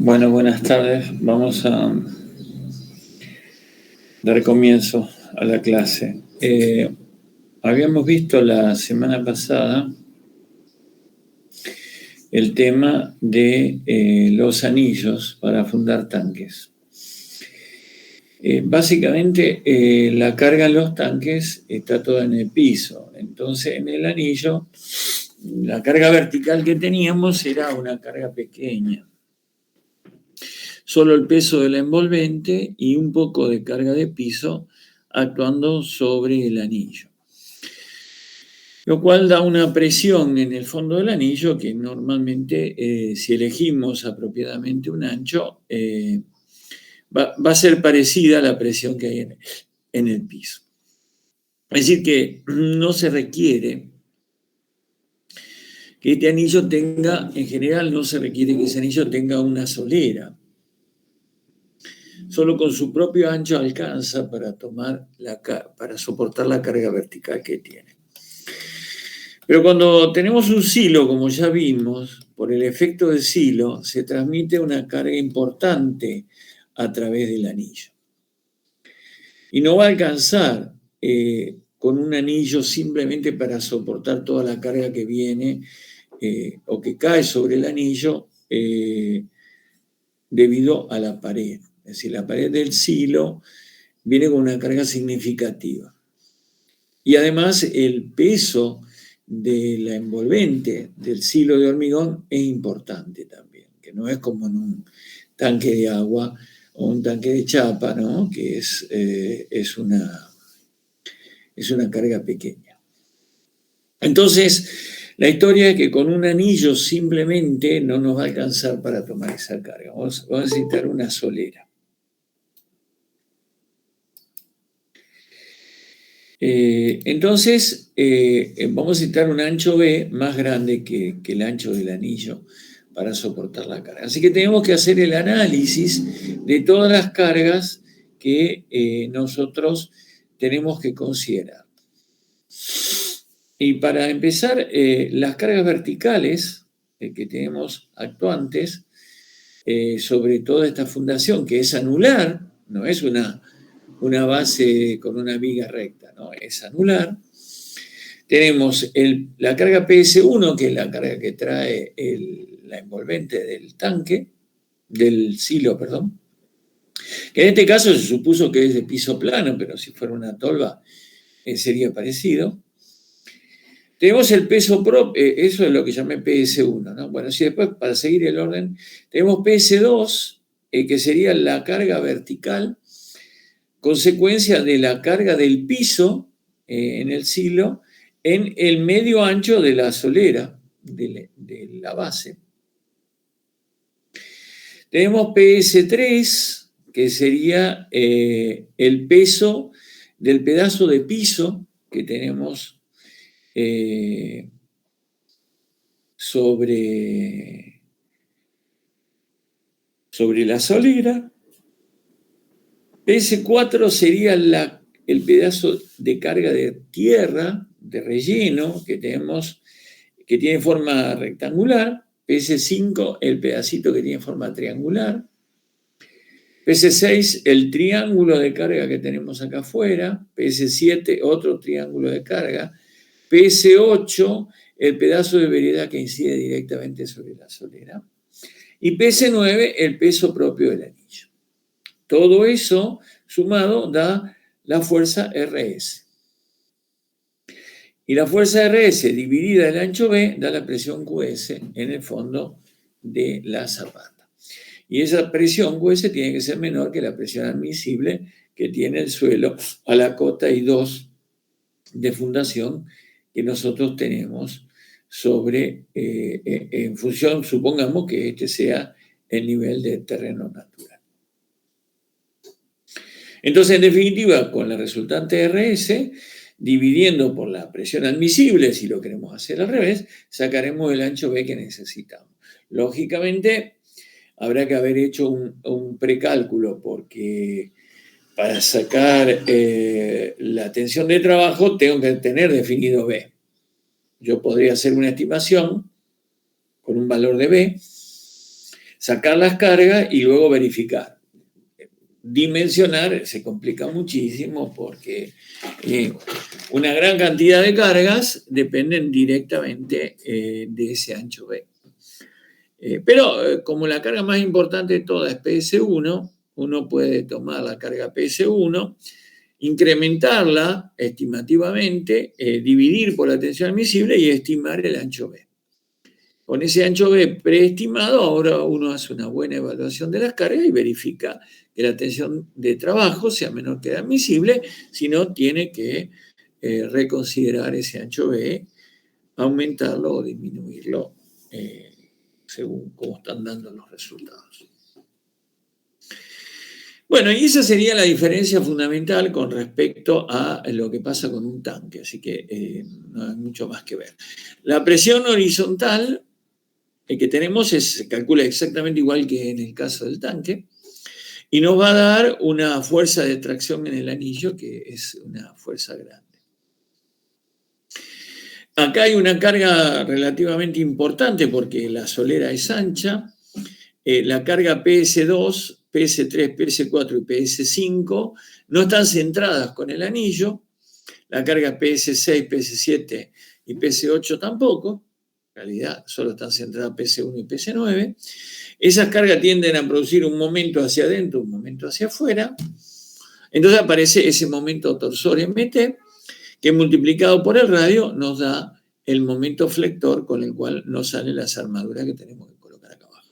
Bueno, buenas tardes. Vamos a dar comienzo a la clase. Habíamos visto la semana pasada el tema de los anillos para fundar tanques. Básicamente, la carga en los tanques está toda en el piso. Entonces, en el anillo, la carga vertical que teníamos era una carga pequeña. Solo el peso del envolvente y un poco de carga de piso actuando sobre el anillo. Lo cual da una presión en el fondo del anillo que normalmente, si elegimos apropiadamente un ancho, va a ser parecida a la presión que hay en el piso. Es decir, que no se requiere que este anillo tenga, en general no se requiere que ese anillo tenga una solera. Solo con su propio ancho alcanza para soportar la carga vertical que tiene. Pero cuando tenemos un silo, como ya vimos, por el efecto del silo, se transmite una carga importante a través del anillo. Y no va a alcanzar con un anillo simplemente para soportar toda la carga que viene o que cae sobre el anillo debido a la pared. Es decir, la pared del silo viene con una carga significativa. Y además el peso de la envolvente del silo de hormigón es importante también, que no es como en un tanque de agua o un tanque de chapa, ¿no? Que es una carga pequeña. Entonces, la historia es que con un anillo simplemente no nos va a alcanzar para tomar esa carga. Vamos a necesitar una solera. Entonces, vamos a necesitar un ancho B más grande que el ancho del anillo para soportar la carga. Así que tenemos que hacer el análisis de todas las cargas que nosotros tenemos que considerar. Y para empezar, las cargas verticales que tenemos actuantes sobre toda esta fundación, que es anular, no es una base con una viga recta, ¿no? Es anular. Tenemos la carga PS1, que es la carga que trae la envolvente del tanque, del silo, perdón, que en este caso se supuso que es de piso plano, pero si fuera una tolva sería parecido. Tenemos el peso propio, eso es lo que llamé PS1, ¿no? Bueno, si después, para seguir el orden, tenemos PS2, que sería la carga vertical, consecuencia de la carga del piso en el silo en el medio ancho de la solera, de la base. Tenemos PS3, que sería el peso del pedazo de piso que tenemos sobre la solera. PS4 sería el pedazo de carga de tierra, de relleno que tenemos, que tiene forma rectangular. PS5, el pedacito que tiene forma triangular. PS6, el triángulo de carga que tenemos acá afuera. PS7, otro triángulo de carga. PS8, el pedazo de vereda que incide directamente sobre la solera. Y PS9, el peso propio del anillo. Todo eso sumado da la fuerza RS. Y la fuerza RS dividida el ancho B da la presión QS en el fondo de la zapata. Y esa presión QS tiene que ser menor que la presión admisible que tiene el suelo a la cota I2 de fundación que nosotros tenemos sobre, en función, supongamos que este sea el nivel de terreno natural. Entonces, en definitiva, con la resultante RS, dividiendo por la presión admisible, si lo queremos hacer al revés, sacaremos el ancho B que necesitamos. Lógicamente, habrá que haber hecho un precálculo, porque para sacar la tensión de trabajo tengo que tener definido B. Yo podría hacer una estimación con un valor de B, sacar las cargas y luego verificar. Dimensionar se complica muchísimo porque una gran cantidad de cargas dependen directamente de ese ancho B. Pero como la carga más importante de todas es PS1, uno puede tomar la carga PS1, incrementarla estimativamente, dividir por la tensión admisible y estimar el ancho B. Con ese ancho B preestimado, ahora uno hace una buena evaluación de las cargas y verifica que la tensión de trabajo sea menor que la admisible, si no tiene que reconsiderar ese ancho B, aumentarlo o disminuirlo según cómo están dando los resultados. Bueno, y esa sería la diferencia fundamental con respecto a lo que pasa con un tanque, así que no hay mucho más que ver. La presión horizontal que tenemos se calcula exactamente igual que en el caso del tanque y nos va a dar una fuerza de tracción en el anillo que es una fuerza grande. Acá hay una carga relativamente importante porque la solera es ancha. La carga PS2, PS3, PS4 y PS5 no están centradas con el anillo. La carga PS6, PS7 y PS8 tampoco. En realidad solo están centradas PS1 y PS9. Esas cargas tienden a producir un momento hacia adentro, un momento hacia afuera. Entonces aparece ese momento torsor MT, que multiplicado por el radio nos da el momento flector con el cual nos salen las armaduras que tenemos que colocar acá abajo.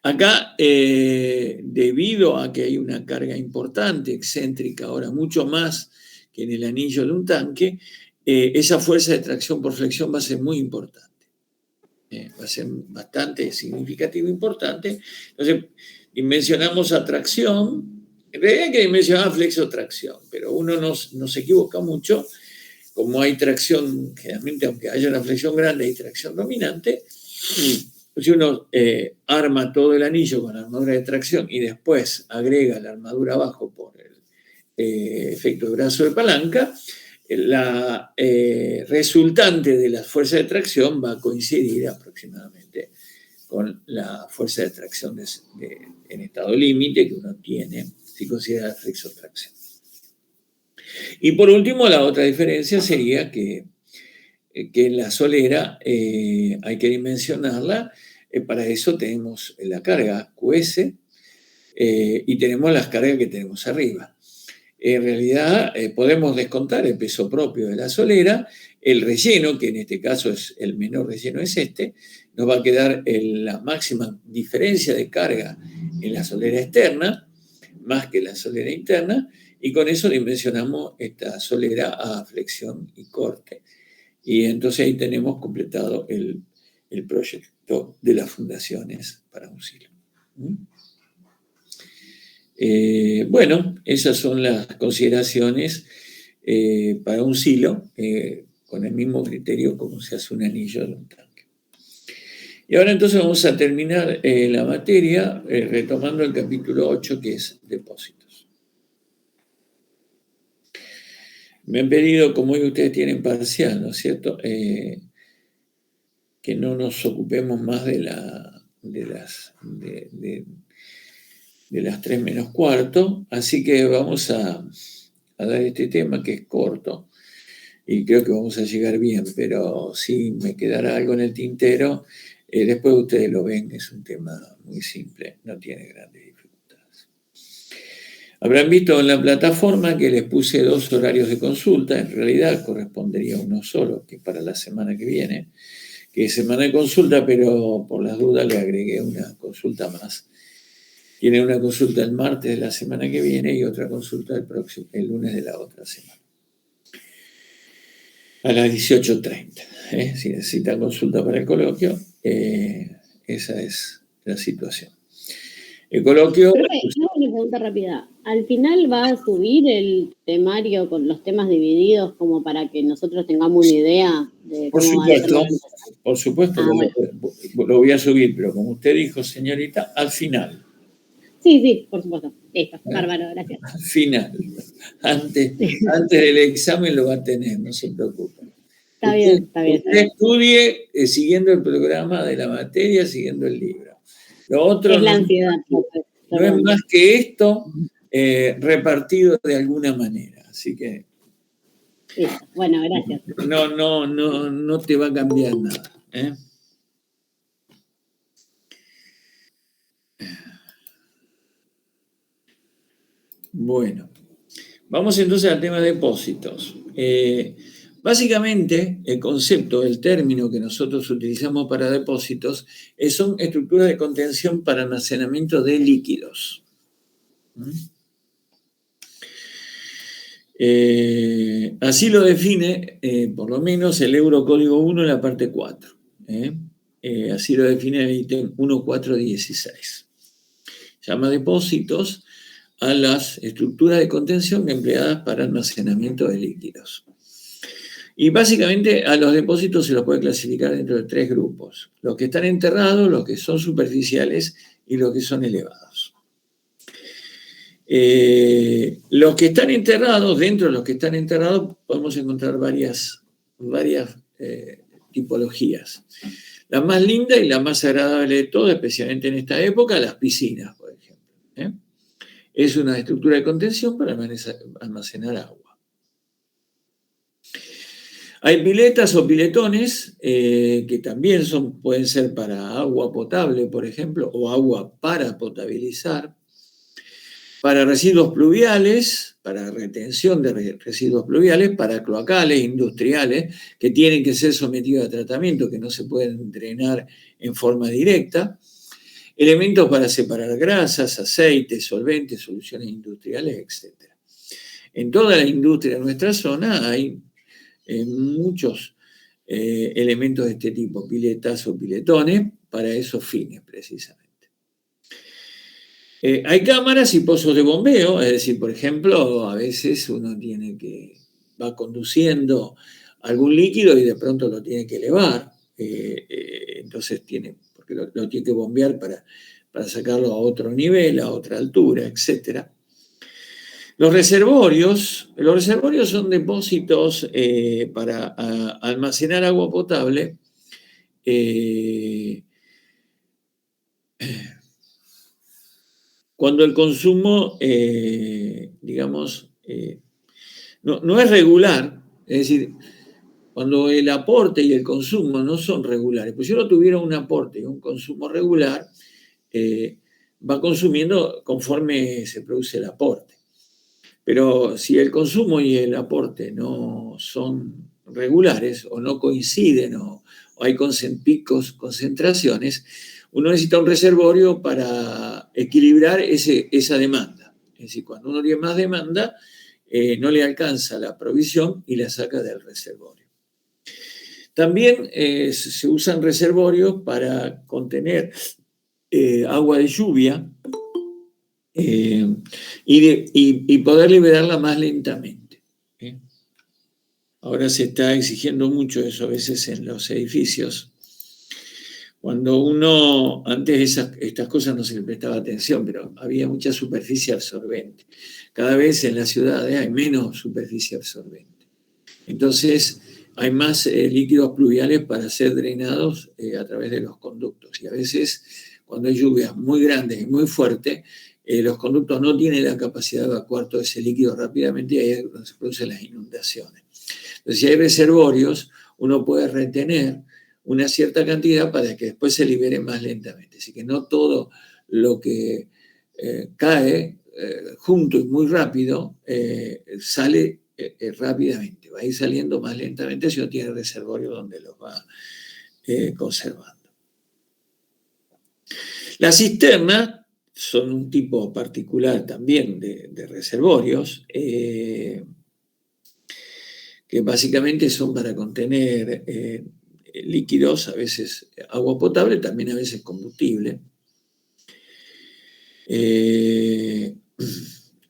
Acá, debido a que hay una carga importante, excéntrica, ahora mucho más que en el anillo de un tanque, esa fuerza de tracción por flexión va a ser muy importante. Va a ser bastante significativo, importante. Entonces, dimensionamos atracción. En realidad hay que dimensionar flexotracción, pero uno nos equivoca mucho. Como hay tracción, generalmente, aunque haya una flexión grande, hay tracción dominante. Si uno arma todo el anillo con la armadura de tracción y después agrega la armadura abajo por el efecto de brazo de palanca, la resultante de la fuerza de tracción va a coincidir aproximadamente con la fuerza de tracción en estado límite que uno tiene si considera la flexotracción. Y por último, la otra diferencia sería que en la solera hay que dimensionarla. Para eso tenemos la carga QS y tenemos las cargas que tenemos arriba. En realidad podemos descontar el peso propio de la solera, el relleno, que en este caso es el menor relleno es este, nos va a quedar la máxima diferencia de carga en la solera externa, más que la solera interna, y con eso dimensionamos esta solera a flexión y corte. Y entonces ahí tenemos completado el proyecto de las fundaciones para un silo. Bueno, esas son las consideraciones para un silo, con el mismo criterio como se hace un anillo de un tanque. Y ahora entonces vamos a terminar la materia retomando el capítulo 8, que es depósitos. Me han pedido, como hoy ustedes tienen parcial, ¿no es cierto?, que no nos ocupemos más de de las 3 menos cuarto, así que vamos a dar este tema que es corto y creo que vamos a llegar bien, pero si me quedará algo en el tintero, después ustedes lo ven, es un tema muy simple, no tiene grandes dificultades. Habrán visto en la plataforma que les puse 2 horarios de consulta, en realidad correspondería uno solo, que para la semana que viene, que es semana de consulta, pero por las dudas le agregué una consulta más. Tiene una consulta el martes de la semana que viene y otra consulta el lunes de la otra semana. A las 18:30. Si necesitan consulta para el coloquio, esa es la situación. El coloquio... Tengo una pregunta rápida. ¿Al final va a subir el temario con los temas divididos como para que nosotros tengamos una idea de cómo van a ser los... Por supuesto que lo voy a subir, pero como usted dijo, señorita, al final. Sí, por supuesto. Listo, bárbaro, gracias. Al final. Antes del examen lo va a tener, no se preocupe. Está bien. Usted estudie siguiendo el programa de la materia, siguiendo el libro. Lo otro es la ansiedad. No es más que esto repartido de alguna manera. Así que... Bueno, gracias. No te va a cambiar nada. Bueno, vamos entonces al tema de depósitos. Básicamente, el concepto, el término que nosotros utilizamos para depósitos son estructuras de contención para almacenamiento de líquidos. Así lo define, por lo menos, el Eurocódigo 1 en la parte 4. Así lo define el ítem 1.4.16. Llama depósitos a las estructuras de contención empleadas para almacenamiento de líquidos. Y básicamente a los depósitos se los puede clasificar dentro de 3 grupos: los que están enterrados, los que son superficiales y los que son elevados. Los que están enterrados, dentro de los que están enterrados podemos encontrar varias tipologías. La más linda y la más agradable de todas, especialmente en esta época, las piscinas, por ejemplo. Es una estructura de contención para almacenar agua. Hay piletas o piletones que también pueden ser para agua potable, por ejemplo, o agua para potabilizar. Para residuos pluviales, para retención de residuos pluviales, para cloacales industriales que tienen que ser sometidos a tratamiento, que no se pueden drenar en forma directa. Elementos para separar grasas, aceites, solventes, soluciones industriales, etc. En toda la industria de nuestra zona hay muchos elementos de este tipo, piletas o piletones, para esos fines precisamente. Hay cámaras y pozos de bombeo, es decir, por ejemplo, a veces uno va conduciendo algún líquido y de pronto lo tiene que elevar, entonces porque lo tiene que bombear para sacarlo a otro nivel, a otra altura, etc. Los reservorios son depósitos para almacenar agua potable cuando el consumo, no es regular, es decir, cuando el aporte y el consumo no son regulares. Pues si uno tuviera un aporte y un consumo regular, va consumiendo conforme se produce el aporte. Pero si el consumo y el aporte no son regulares o no coinciden o hay picos, concentraciones, uno necesita un reservorio para equilibrar esa demanda. Es decir, cuando uno tiene más demanda, no le alcanza la provisión y la saca del reservorio. También se usan reservorios para contener agua de lluvia y poder liberarla más lentamente. Ahora se está exigiendo mucho eso a veces en los edificios. Cuando antes estas cosas no se le prestaba atención, pero había mucha superficie absorbente. Cada vez en las ciudades hay menos superficie absorbente. Entonces hay más líquidos pluviales para ser drenados a través de los conductos. Y a veces, cuando hay lluvias muy grandes y muy fuertes, los conductos no tienen la capacidad de evacuar todo ese líquido rápidamente y ahí es donde se producen las inundaciones. Entonces, si hay reservorios, uno puede retener una cierta cantidad para que después se libere más lentamente. Así que no todo lo que cae junto y muy rápido sale rápidamente. Va a ir saliendo más lentamente si no tiene reservorio donde los va conservando. Las cisternas son un tipo particular también de reservorios que básicamente son para contener líquidos, a veces agua potable, también a veces combustible.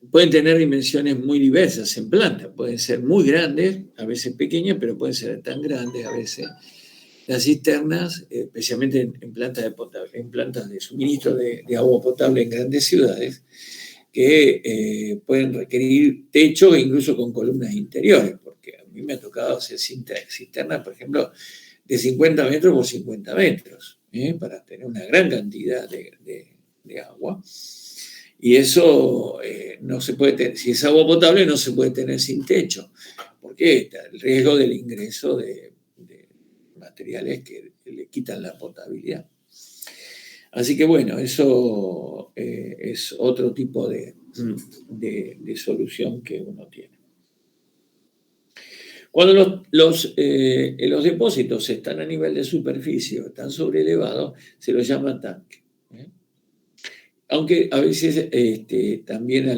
Pueden tener dimensiones muy diversas en plantas, pueden ser muy grandes, a veces pequeñas, pero pueden ser tan grandes a veces. Las cisternas, especialmente en plantas de suministro de agua potable en grandes ciudades, que pueden requerir techos e incluso con columnas interiores, porque a mí me ha tocado hacer cisternas, por ejemplo, de 50 metros por 50 metros, para tener una gran cantidad de agua. Y eso no se puede tener, si es agua potable no se puede tener sin techo, porque está el riesgo del ingreso de materiales que le quitan la potabilidad. Así que bueno, eso es otro tipo de solución que uno tiene. Cuando los depósitos están a nivel de superficie o están sobreelevados, se los llama tanque. Aunque a veces también a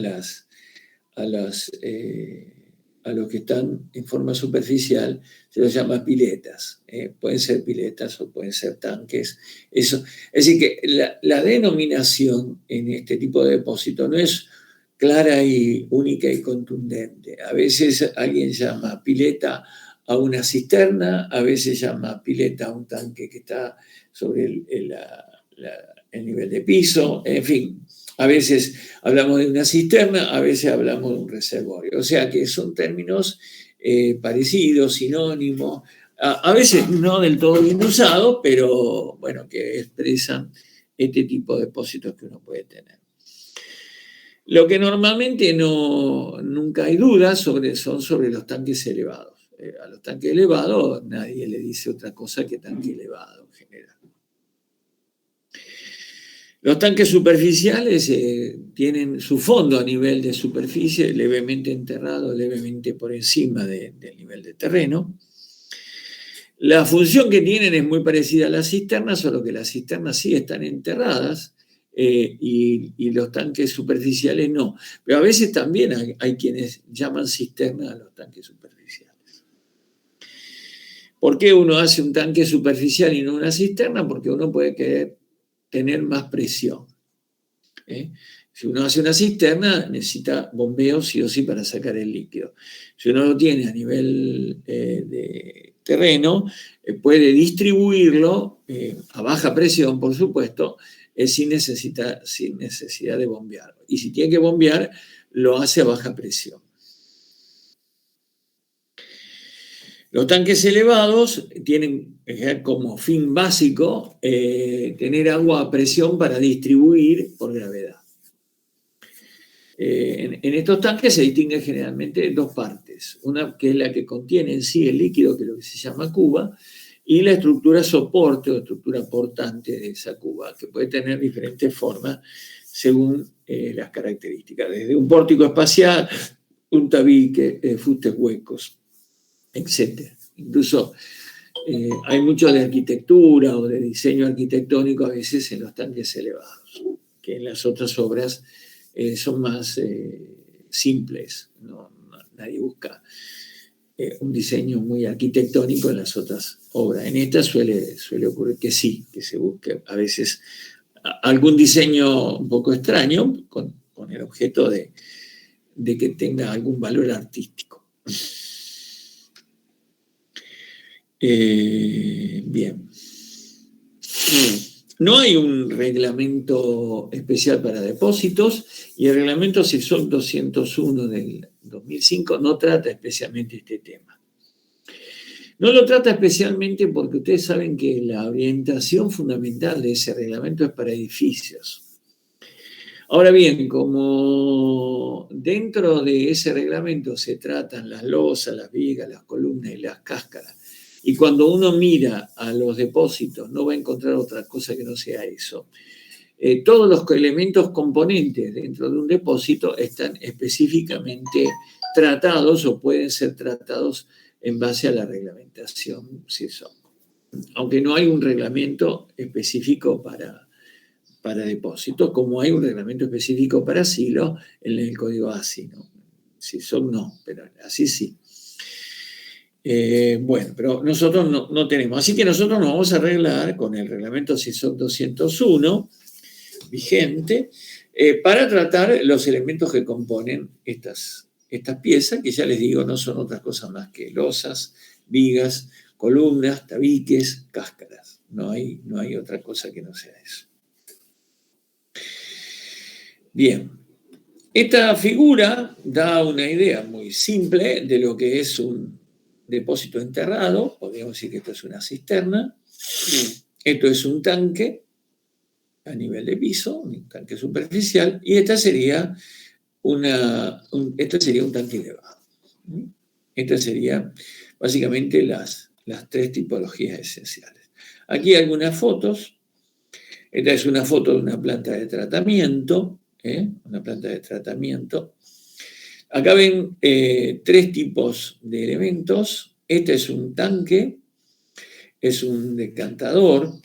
los que están en forma superficial se los llama piletas. Pueden ser piletas o pueden ser tanques. Eso, es decir, que la denominación en este tipo de depósito no es clara y única y contundente. A veces alguien llama pileta a una cisterna, a veces llama pileta a un tanque que está sobre el nivel de piso, en fin. A veces hablamos de una cisterna, a veces hablamos de un reservorio. O sea que son términos parecidos, sinónimos, a veces no del todo bien usados, pero bueno, que expresan este tipo de depósitos que uno puede tener. Lo que normalmente nunca hay dudas son sobre los tanques elevados. A los tanques elevados nadie le dice otra cosa que tanque elevado en general. Los tanques superficiales tienen su fondo a nivel de superficie, levemente enterrado, levemente por encima del nivel de terreno. La función que tienen es muy parecida a las cisternas, solo que las cisternas sí están enterradas y los tanques superficiales no. Pero a veces también hay quienes llaman cisterna a los tanques superficiales. ¿Por qué uno hace un tanque superficial y no una cisterna? Porque uno puede querer tener más presión. Si uno hace una cisterna, necesita bombeo sí o sí para sacar el líquido. Si uno lo tiene a nivel de terreno, puede distribuirlo a baja presión, por supuesto, sin necesidad de bombear. Y si tiene que bombear, lo hace a baja presión. Los tanques elevados tienen como fin básico tener agua a presión para distribuir por gravedad. En estos tanques se distinguen generalmente dos partes. Una que es la que contiene en sí el líquido, que es lo que se llama cuba, y la estructura soporte o estructura portante de esa cuba, que puede tener diferentes formas según las características. Desde un pórtico espacial, un tabique, fustes huecos, etc. Incluso hay mucho de arquitectura o de diseño arquitectónico a veces en los tanques elevados, que en las otras obras son más simples. Nadie busca un diseño muy arquitectónico en las otras obras. En esta suele ocurrir que sí, que se busque a veces algún diseño un poco extraño con el objeto de que tenga algún valor artístico. Bien. No hay un reglamento especial para depósitos y el reglamento CIRSOC 201 del 2005 no trata especialmente este tema. No lo trata especialmente porque ustedes saben que la orientación fundamental de ese reglamento es para edificios. Ahora bien, como dentro de ese reglamento se tratan las losas, las vigas, las columnas y las cáscaras, y cuando uno mira a los depósitos no va a encontrar otra cosa que no sea eso. Todos los elementos componentes dentro de un depósito están específicamente tratados o pueden ser tratados en base a la reglamentación CISOC. Aunque no hay un reglamento específico para depósitos, como hay un reglamento específico para silo en el código ASI, ¿no? CISOC no, pero así sí. Bueno, pero nosotros no tenemos. Así que nosotros nos vamos a arreglar con el reglamento CISOC 201 vigente para tratar los elementos que componen estas piezas, que ya les digo, no son otras cosas más que losas, vigas, columnas, tabiques, cáscaras. No hay otra cosa que no sea eso. Bien, esta figura da una idea muy simple de lo que es un depósito enterrado. Podríamos decir que esto es una cisterna, esto es un tanque a nivel de piso, un tanque superficial, y esta sería un tanque elevado. Estas serían básicamente las tres tipologías esenciales. Aquí hay algunas fotos. Esta es una foto de una planta de tratamiento, una planta de tratamiento. Acá ven tres tipos de elementos. Este es un tanque, es un decantador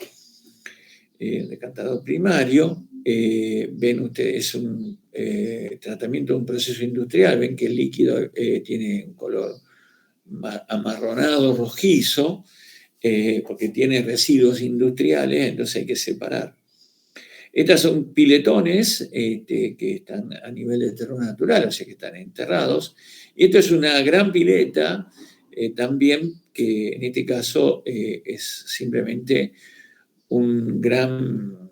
primario. Ven ustedes, es un tratamiento de un proceso industrial. Ven que el líquido tiene un color amarronado, rojizo, porque tiene residuos industriales, entonces hay que separar. Estas son piletones que están a nivel de terreno natural, o sea que están enterrados. Y esto es una gran pileta también, que en este caso es simplemente un gran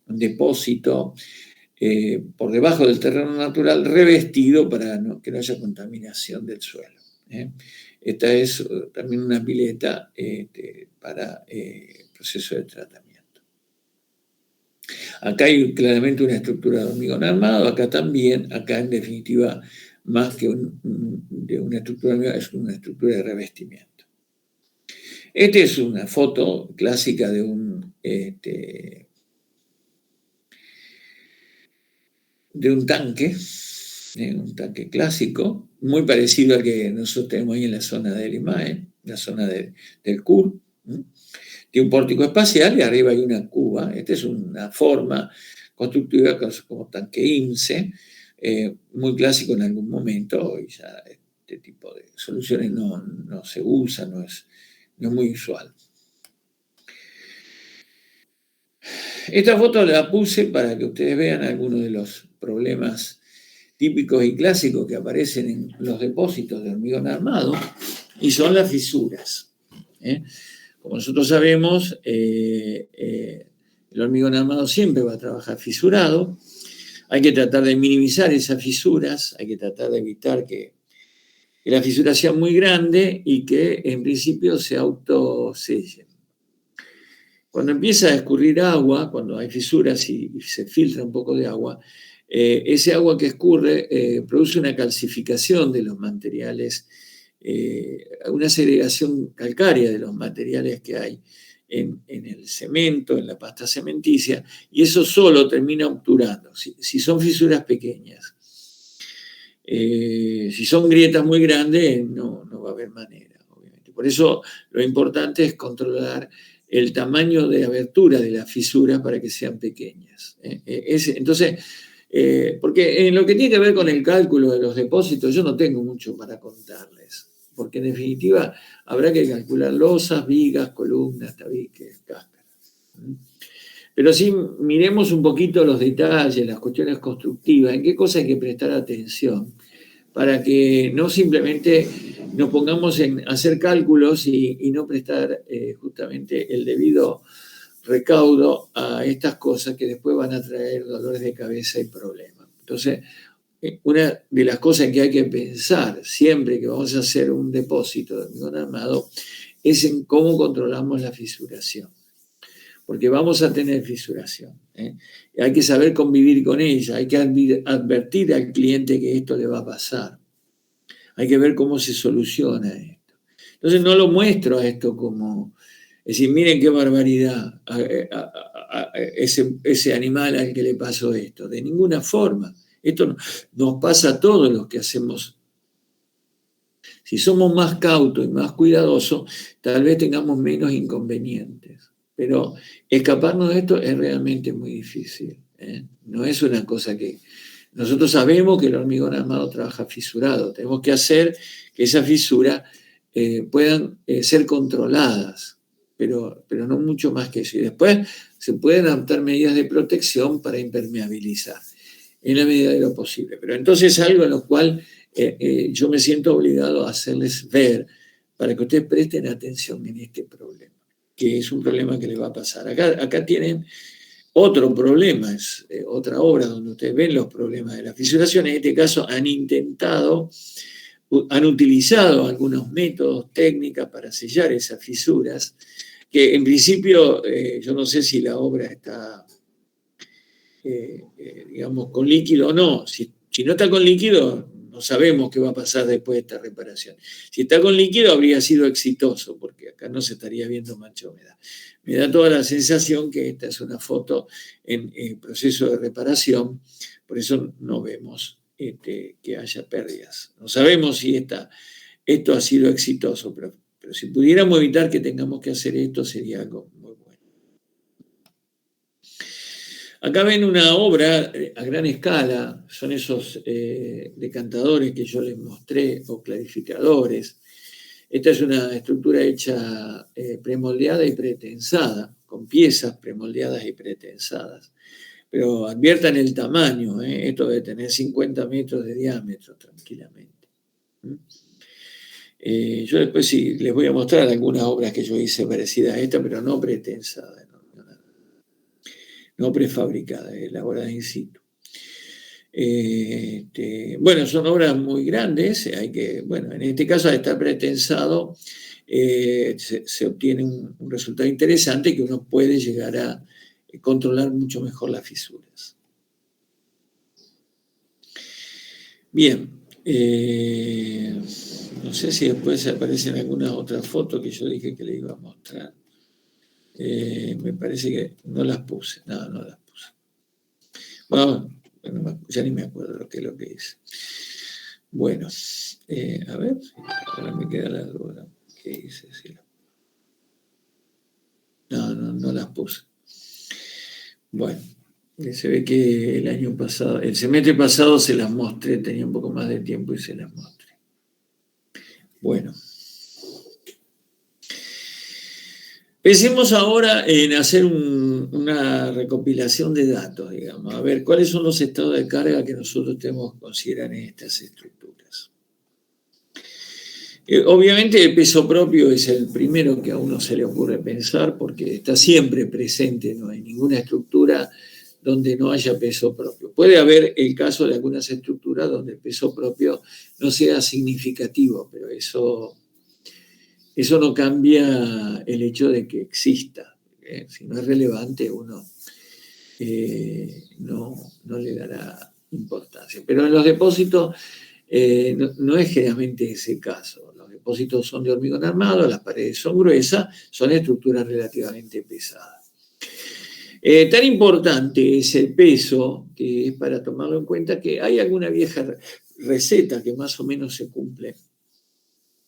depósito por debajo del terreno natural, revestido para que no haya contaminación del suelo. Esta es también una pileta para proceso de tratamiento. Acá hay claramente una estructura de hormigón armado, acá también, acá en definitiva, más que de una estructura de hormigón, es una estructura de revestimiento. Esta es una foto clásica de un tanque clásico, muy parecido al que nosotros tenemos ahí en la zona del IMAE, la zona del CUR. Tiene un pórtico espacial y arriba hay una cuba. Esta es una forma constructiva como tanque IMSE, muy clásico en algún momento. Hoy ya este tipo de soluciones no se usa, no es muy usual. Esta foto la puse para que ustedes vean algunos de los problemas típicos y clásicos que aparecen en los depósitos de hormigón armado, y son las fisuras. Como nosotros sabemos, el hormigón armado siempre va a trabajar fisurado. Hay que tratar de minimizar esas fisuras, hay que tratar de evitar que la fisura sea muy grande y que en principio se autosellen. Cuando empieza a escurrir agua, cuando hay fisuras y se filtra un poco de agua, ese agua que escurre produce una calcificación de los materiales, una segregación calcárea de los materiales que hay en el cemento, en la pasta cementicia, y eso solo termina obturando, si son fisuras pequeñas. Si son grietas muy grandes, no va a haber manera, obviamente. Por eso lo importante es controlar el tamaño de abertura de las fisuras para que sean pequeñas. Entonces, porque en lo que tiene que ver con el cálculo de los depósitos, yo no tengo mucho para contarles, porque en definitiva habrá que calcular losas, vigas, columnas, tabiques, cáscaras. Pero sí, miremos un poquito los detalles, las cuestiones constructivas, en qué cosas hay que prestar atención, para que no simplemente nos pongamos en hacer cálculos y no prestar justamente el debido recaudo a estas cosas que después van a traer dolores de cabeza y problemas. Entonces, una de las cosas que hay que pensar siempre que vamos a hacer un depósito de hormigón armado es en cómo controlamos la fisuración. porque vamos a tener fisuración. Hay que saber convivir con ella, hay que advertir al cliente que esto le va a pasar. Hay que ver cómo se soluciona esto. Entonces no lo muestro a esto como, es decir, miren qué barbaridad a ese animal al que le pasó esto. De ninguna forma. Esto nos pasa a todos los que hacemos. Si somos más cautos y más cuidadosos, tal vez tengamos menos inconvenientes. Pero escaparnos de esto es realmente muy difícil. No es una cosa que... Nosotros sabemos que el hormigón armado trabaja fisurado. Tenemos que hacer que esas fisuras puedan ser controladas, pero no mucho más que eso. Y después se pueden adoptar medidas de protección para impermeabilizar, en la medida de lo posible. Pero entonces algo en lo cual yo me siento obligado a hacerles ver para que ustedes presten atención en este problema, que es un problema que les va a pasar. Acá tienen otro problema, es otra obra donde ustedes ven los problemas de la fisuración. En este caso han utilizado algunos métodos, técnicas para sellar esas fisuras, que en principio yo no sé si la obra está, digamos, con líquido o no. Si no está con líquido, no sabemos qué va a pasar después de esta reparación. Si está con líquido, habría sido exitoso, porque acá no se estaría viendo mancha húmeda. Me da toda la sensación que esta es una foto en proceso de reparación, por eso no vemos que haya pérdidas. No sabemos si esto ha sido exitoso, pero si pudiéramos evitar que tengamos que hacer esto, sería algo muy bueno. Acá ven una obra a gran escala, son esos decantadores que yo les mostré, o clarificadores. Esta es una estructura hecha premoldeada y pretensada, con piezas premoldeadas y pretensadas. Pero adviertan el tamaño, esto debe tener 50 metros de diámetro tranquilamente. Yo después sí les voy a mostrar algunas obras que yo hice parecidas a esta, pero no pretensadas, no prefabricadas, elaboradas in situ. Bueno, son obras muy grandes, en este caso al estar pretensado se obtiene un resultado interesante que uno puede llegar a controlar mucho mejor las fisuras. Bien, no sé si después aparecen algunas otras fotos que yo dije que le iba a mostrar. Me parece que no las puse, no las puse. Bueno, ya ni me acuerdo lo que hice. Bueno, a ver, ahora me queda la duda. ¿Qué hice? No las puse. Bueno, se ve que el semestre pasado se las mostré, tenía un poco más de tiempo y se las mostré. Bueno. Pensemos ahora en hacer una recopilación de datos, digamos, a ver cuáles son los estados de carga que nosotros tenemos que considerar en estas estructuras. Obviamente el peso propio es el primero que a uno se le ocurre pensar porque está siempre presente, no hay ninguna estructura donde no haya peso propio. Puede haber el caso de algunas estructuras donde el peso propio no sea significativo, pero eso no cambia el hecho de que exista. Si no es relevante, uno no le dará importancia. Pero en los depósitos no es generalmente ese caso. Los depósitos son de hormigón armado, las paredes son gruesas, son estructuras relativamente pesadas. Tan importante es el peso, que es para tomarlo en cuenta, que hay alguna vieja receta que más o menos se cumple,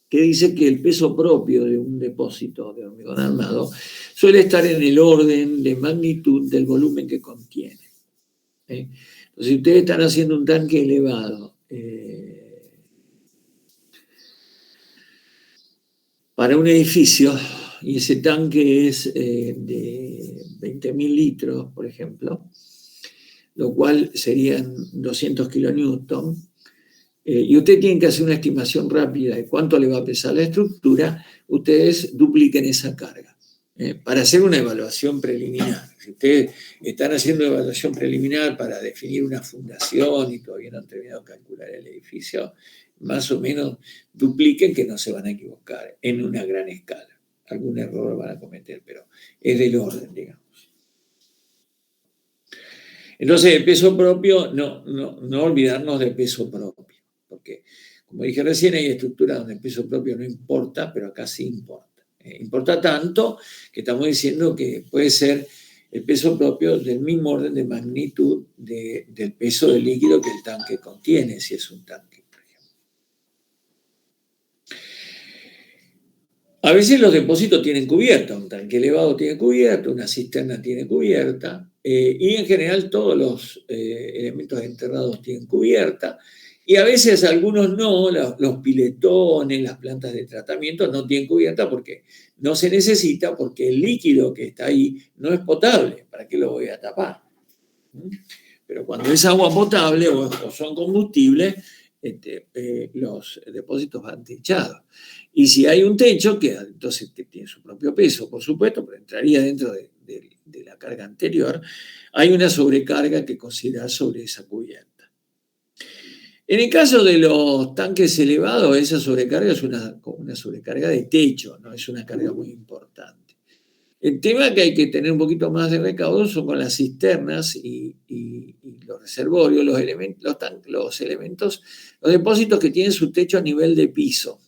que dice que el peso propio de un depósito de hormigón armado suele estar en el orden de magnitud del volumen que contiene. Entonces, si ustedes están haciendo un tanque elevado para un edificio, y ese tanque es de 20.000 litros, por ejemplo, lo cual serían 200 kilonewton, y ustedes tienen que hacer una estimación rápida de cuánto le va a pesar la estructura, ustedes dupliquen esa carga para hacer una evaluación preliminar. Si ustedes están haciendo una evaluación preliminar para definir una fundación y todavía no han terminado de calcular el edificio, más o menos dupliquen, que no se van a equivocar en una gran escala. Algún error van a cometer, pero es del orden, digamos. Entonces, el peso propio, no olvidarnos del peso propio, porque, como dije recién, hay estructuras donde el peso propio no importa, pero acá sí importa. Importa tanto que estamos diciendo que puede ser el peso propio del mismo orden de magnitud del peso del líquido que el tanque contiene, si es un tanque, por ejemplo. A veces los depósitos tienen cubierta, un tanque elevado tiene cubierta, una cisterna tiene cubierta, y en general todos los elementos enterrados tienen cubierta, y a veces algunos no, los piletones, las plantas de tratamiento no tienen cubierta porque no se necesita, porque el líquido que está ahí no es potable. ¿Para qué lo voy a tapar? Pero cuando es agua potable o son combustibles, los depósitos van techados. Y si hay un techo, entonces tiene su propio peso, por supuesto, pero entraría dentro de la carga anterior, hay una sobrecarga que considerar sobre esa cubierta. En el caso de los tanques elevados, esa sobrecarga es una sobrecarga de techo, no es una carga muy importante. El tema que hay que tener un poquito más de recaudo son con las cisternas y los reservorios, los depósitos que tienen su techo a nivel de piso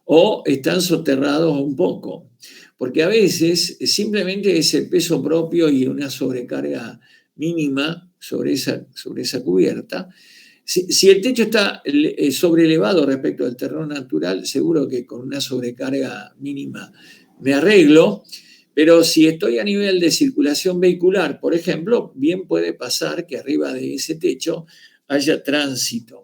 o están soterrados un poco, porque a veces simplemente es el peso propio y una sobrecarga mínima sobre esa cubierta. Si el techo está sobreelevado respecto al terreno natural, seguro que con una sobrecarga mínima me arreglo, pero si estoy a nivel de circulación vehicular, por ejemplo, bien puede pasar que arriba de ese techo haya tránsito,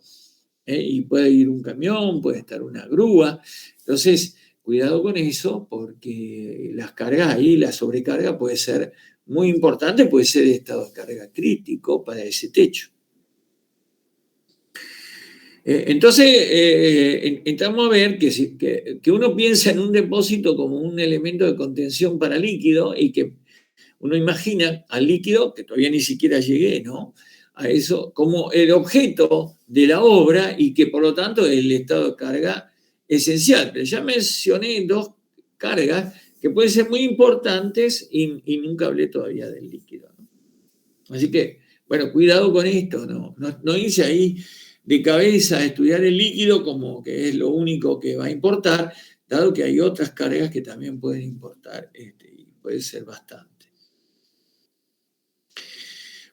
y puede ir un camión, puede estar una grúa. Entonces, cuidado con eso, porque las cargas ahí, la sobrecarga puede ser muy importante, puede ser de estado de carga crítico para ese techo. Entonces, entramos a ver que uno piensa en un depósito como un elemento de contención para líquido y que uno imagina al líquido, que todavía ni siquiera llegué, ¿no?, a eso, como el objeto de la obra y que por lo tanto es el estado de carga esencial. Pero ya mencioné dos cargas que pueden ser muy importantes y nunca hablé todavía del líquido, ¿no? Así que, bueno, cuidado con esto, no irse ahí de cabeza a estudiar el líquido como que es lo único que va a importar, dado que hay otras cargas que también pueden importar, y puede ser bastante.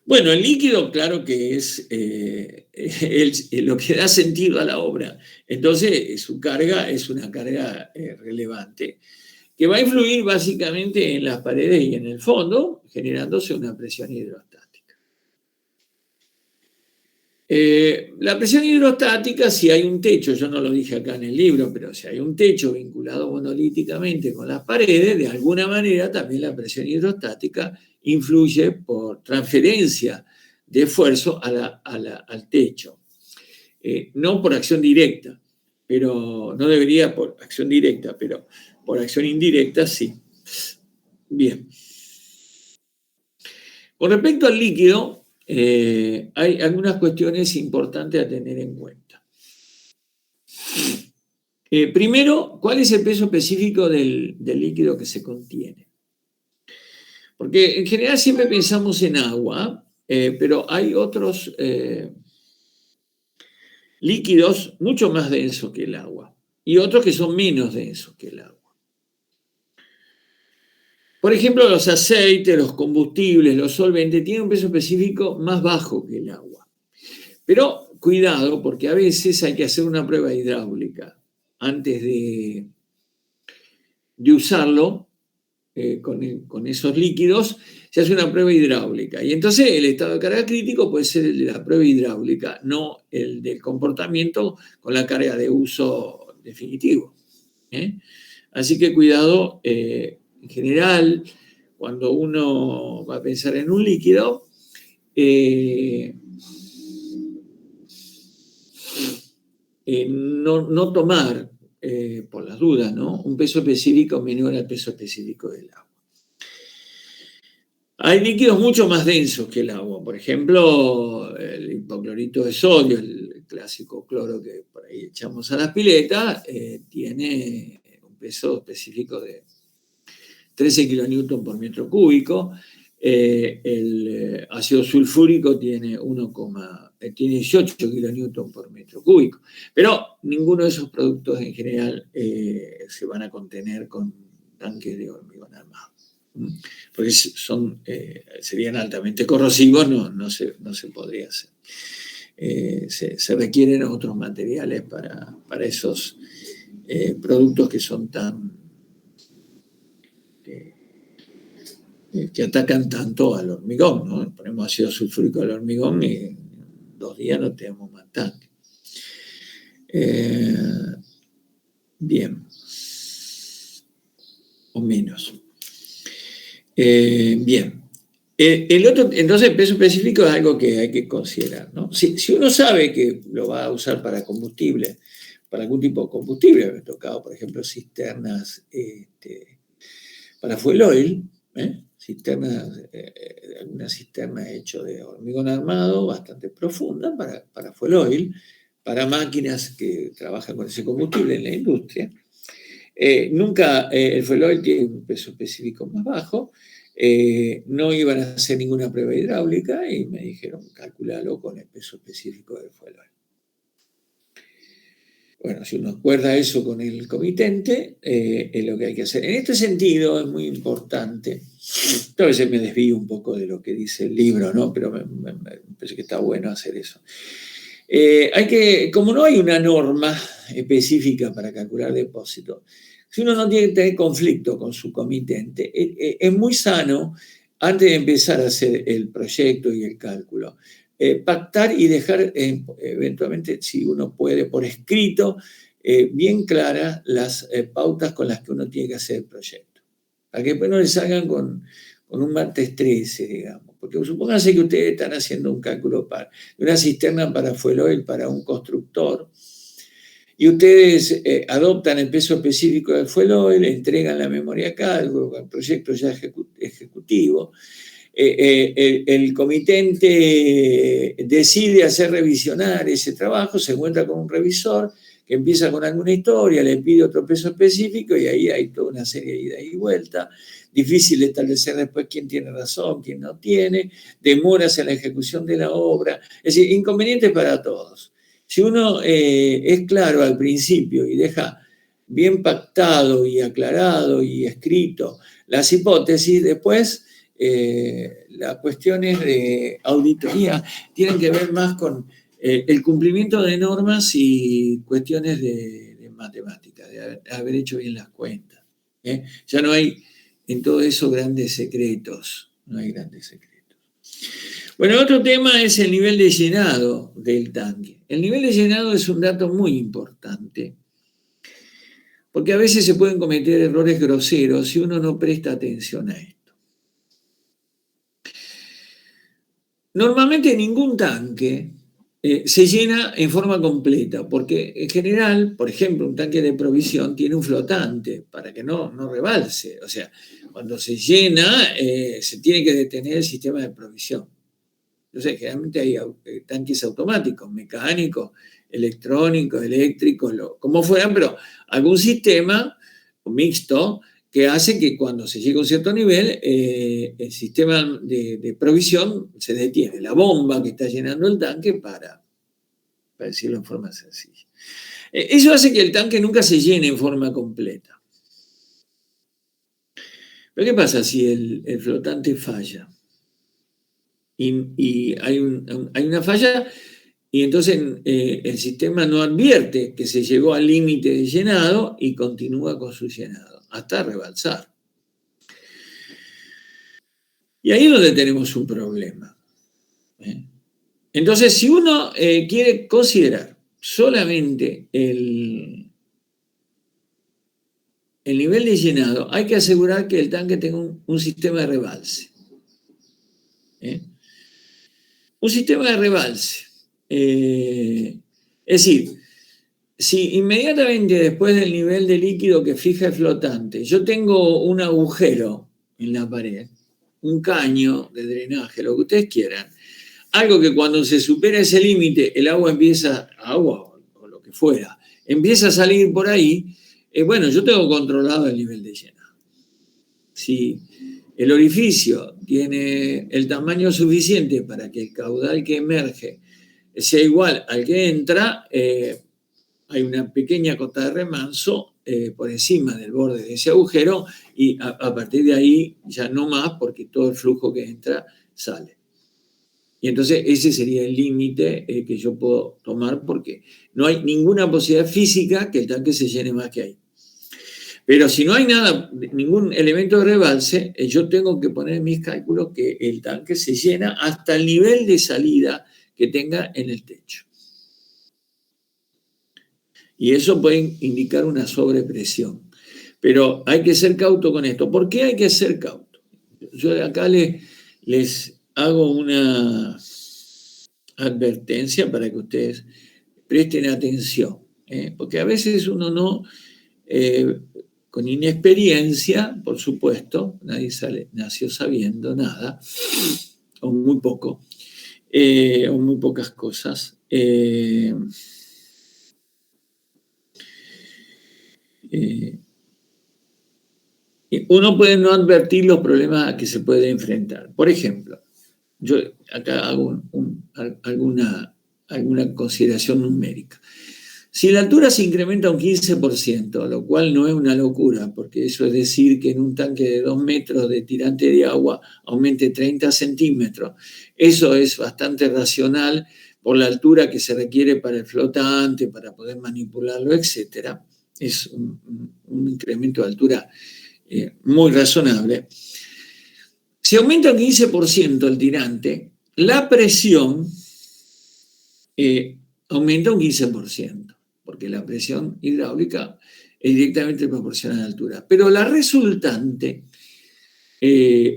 Bueno, el líquido, claro que es lo que da sentido a la obra. Entonces, su carga es una carga relevante, que va a influir básicamente en las paredes y en el fondo, generándose una presión hidrostática. La presión hidrostática, si hay un techo, yo no lo dije acá en el libro, pero si hay un techo vinculado monolíticamente con las paredes, de alguna manera también la presión hidrostática influye por transferencia de esfuerzo al techo. No por acción directa, pero no debería por acción directa, pero por acción indirecta sí. Bien. Con respecto al líquido, hay algunas cuestiones importantes a tener en cuenta. Primero, ¿cuál es el peso específico del líquido que se contiene? Porque en general siempre pensamos en agua, pero hay otros líquidos mucho más densos que el agua y otros que son menos densos que el agua. Por ejemplo, los aceites, los combustibles, los solventes tienen un peso específico más bajo que el agua. Pero cuidado, porque a veces hay que hacer una prueba hidráulica antes de usarlo con esos líquidos. Se hace una prueba hidráulica. Y entonces el estado de carga crítico puede ser el de la prueba hidráulica, no el del comportamiento con la carga de uso definitivo. Así que cuidado, en general, cuando uno va a pensar en un líquido, no tomar, por las dudas, ¿no?, un peso específico menor al peso específico del agua. Hay líquidos mucho más densos que el agua. Por ejemplo, el hipoclorito de sodio, el clásico cloro que por ahí echamos a las piletas, tiene un peso específico de 13 kilonewton por metro cúbico. el ácido sulfúrico tiene 18 kilonewton por metro cúbico. Pero ninguno de esos productos en general se van a contener con tanques de hormigón armado. Porque serían altamente corrosivos, no se podría hacer. Se requieren otros materiales para esos productos que son que atacan tanto al hormigón, ¿no? Ponemos ácido sulfúrico al hormigón y en 2 días no tenemos más tanque. Bien. O menos. Bien. El otro, entonces, el peso específico es algo que hay que considerar, ¿no? Si uno sabe que lo va a usar para combustible, para algún tipo de combustible, me ha tocado, por ejemplo, cisternas para fuel oil, una cisterna hecha de hormigón armado bastante profunda para fuel oil, para máquinas que trabajan con ese combustible en la industria. Nunca el fuel oil tiene un peso específico más bajo. No iban a hacer ninguna prueba hidráulica y me dijeron, calculalo con el peso específico del fuel oil. Bueno, si uno acuerda eso con el comitente, es lo que hay que hacer. En este sentido es muy importante, a veces me desvío un poco de lo que dice el libro, ¿no? Pero me parece que está bueno hacer eso. Como no hay una norma específica para calcular depósito, si uno no tiene que tener conflicto con su comitente, es muy sano, antes de empezar a hacer el proyecto y el cálculo, pactar y dejar eventualmente, si uno puede, por escrito, bien claras las pautas con las que uno tiene que hacer el proyecto. Para que después no le salgan con un martes 13, digamos. Porque supónganse que ustedes están haciendo un cálculo de una cisterna para fuel oil para un constructor, y ustedes adoptan el peso específico del fuel oil, le entregan la memoria de cálculo con el proyecto ya ejecutivo. El comitente decide hacer revisionar ese trabajo, se encuentra con un revisor que empieza con alguna historia, le pide otro peso específico y ahí hay toda una serie de ida y vuelta. Difícil establecer después quién tiene razón, quién no tiene, demoras en la ejecución de la obra, es decir, inconvenientes para todos. Si uno es claro al principio y deja bien pactado y aclarado y escrito las hipótesis, después las cuestiones de auditoría tienen que ver más con el cumplimiento de normas y cuestiones de matemáticas, de haber hecho bien las cuentas. Ya no hay en todo eso grandes secretos, no hay grandes secretos. Bueno, otro tema es el nivel de llenado del tanque. El nivel de llenado es un dato muy importante, porque a veces se pueden cometer errores groseros si uno no presta atención a esto. Normalmente ningún tanque se llena en forma completa, porque en general, por ejemplo, un tanque de provisión tiene un flotante para que no rebalse. O sea, cuando se llena, se tiene que detener el sistema de provisión. Entonces, generalmente hay tanques automáticos, mecánicos, electrónicos, eléctricos, como fueran, pero algún sistema mixto que hace que cuando se llega a un cierto nivel, el sistema de provisión se detiene. La bomba que está llenando el tanque para decirlo en forma sencilla. Eso hace que el tanque nunca se llene en forma completa. Pero ¿qué pasa si el flotante falla? Y hay una falla y entonces el sistema no advierte que se llegó al límite de llenado y continúa con su llenado hasta rebalsar. Y ahí es donde tenemos un problema. Entonces, si uno quiere considerar solamente el nivel de llenado, hay que asegurar que el tanque tenga un sistema de rebalse. Un sistema de rebalse. Es decir, si inmediatamente después del nivel de líquido que fija el flotante, yo tengo un agujero en la pared, un caño de drenaje, lo que ustedes quieran, algo que cuando se supera ese límite, el agua o lo que fuera, empieza a salir por ahí, bueno, yo tengo controlado el nivel de llenado. Si el orificio tiene el tamaño suficiente para que el caudal que emerge sea igual al que entra, hay una pequeña cota de remanso por encima del borde de ese agujero y a partir de ahí ya no más porque todo el flujo que entra sale. Y entonces ese sería el límite que yo puedo tomar porque no hay ninguna posibilidad física que el tanque se llene más que ahí. Pero si no hay nada, ningún elemento de rebalse, yo tengo que poner en mis cálculos que el tanque se llena hasta el nivel de salida que tenga en el techo. Y eso puede indicar una sobrepresión. Pero hay que ser cauto con esto. ¿Por qué hay que ser cauto? Yo acá les hago una advertencia para que ustedes presten atención. Porque a veces uno no, con inexperiencia, por supuesto, nadie nació sabiendo nada, o muy poco, o muy pocas cosas. Uno puede no advertir los problemas a que se puede enfrentar. Por ejemplo, yo acá hago alguna consideración numérica. Si la altura se incrementa un 15%, lo cual no es una locura, porque eso es decir que en un tanque de 2 metros de tirante de agua aumente 30 centímetros, eso es bastante racional por la altura que se requiere para el flotante, para poder manipularlo, etc. Es un incremento de altura muy razonable. Si aumenta un 15% el tirante, la presión aumenta un 15%, porque la presión hidráulica es directamente proporcional a la altura. Pero la resultante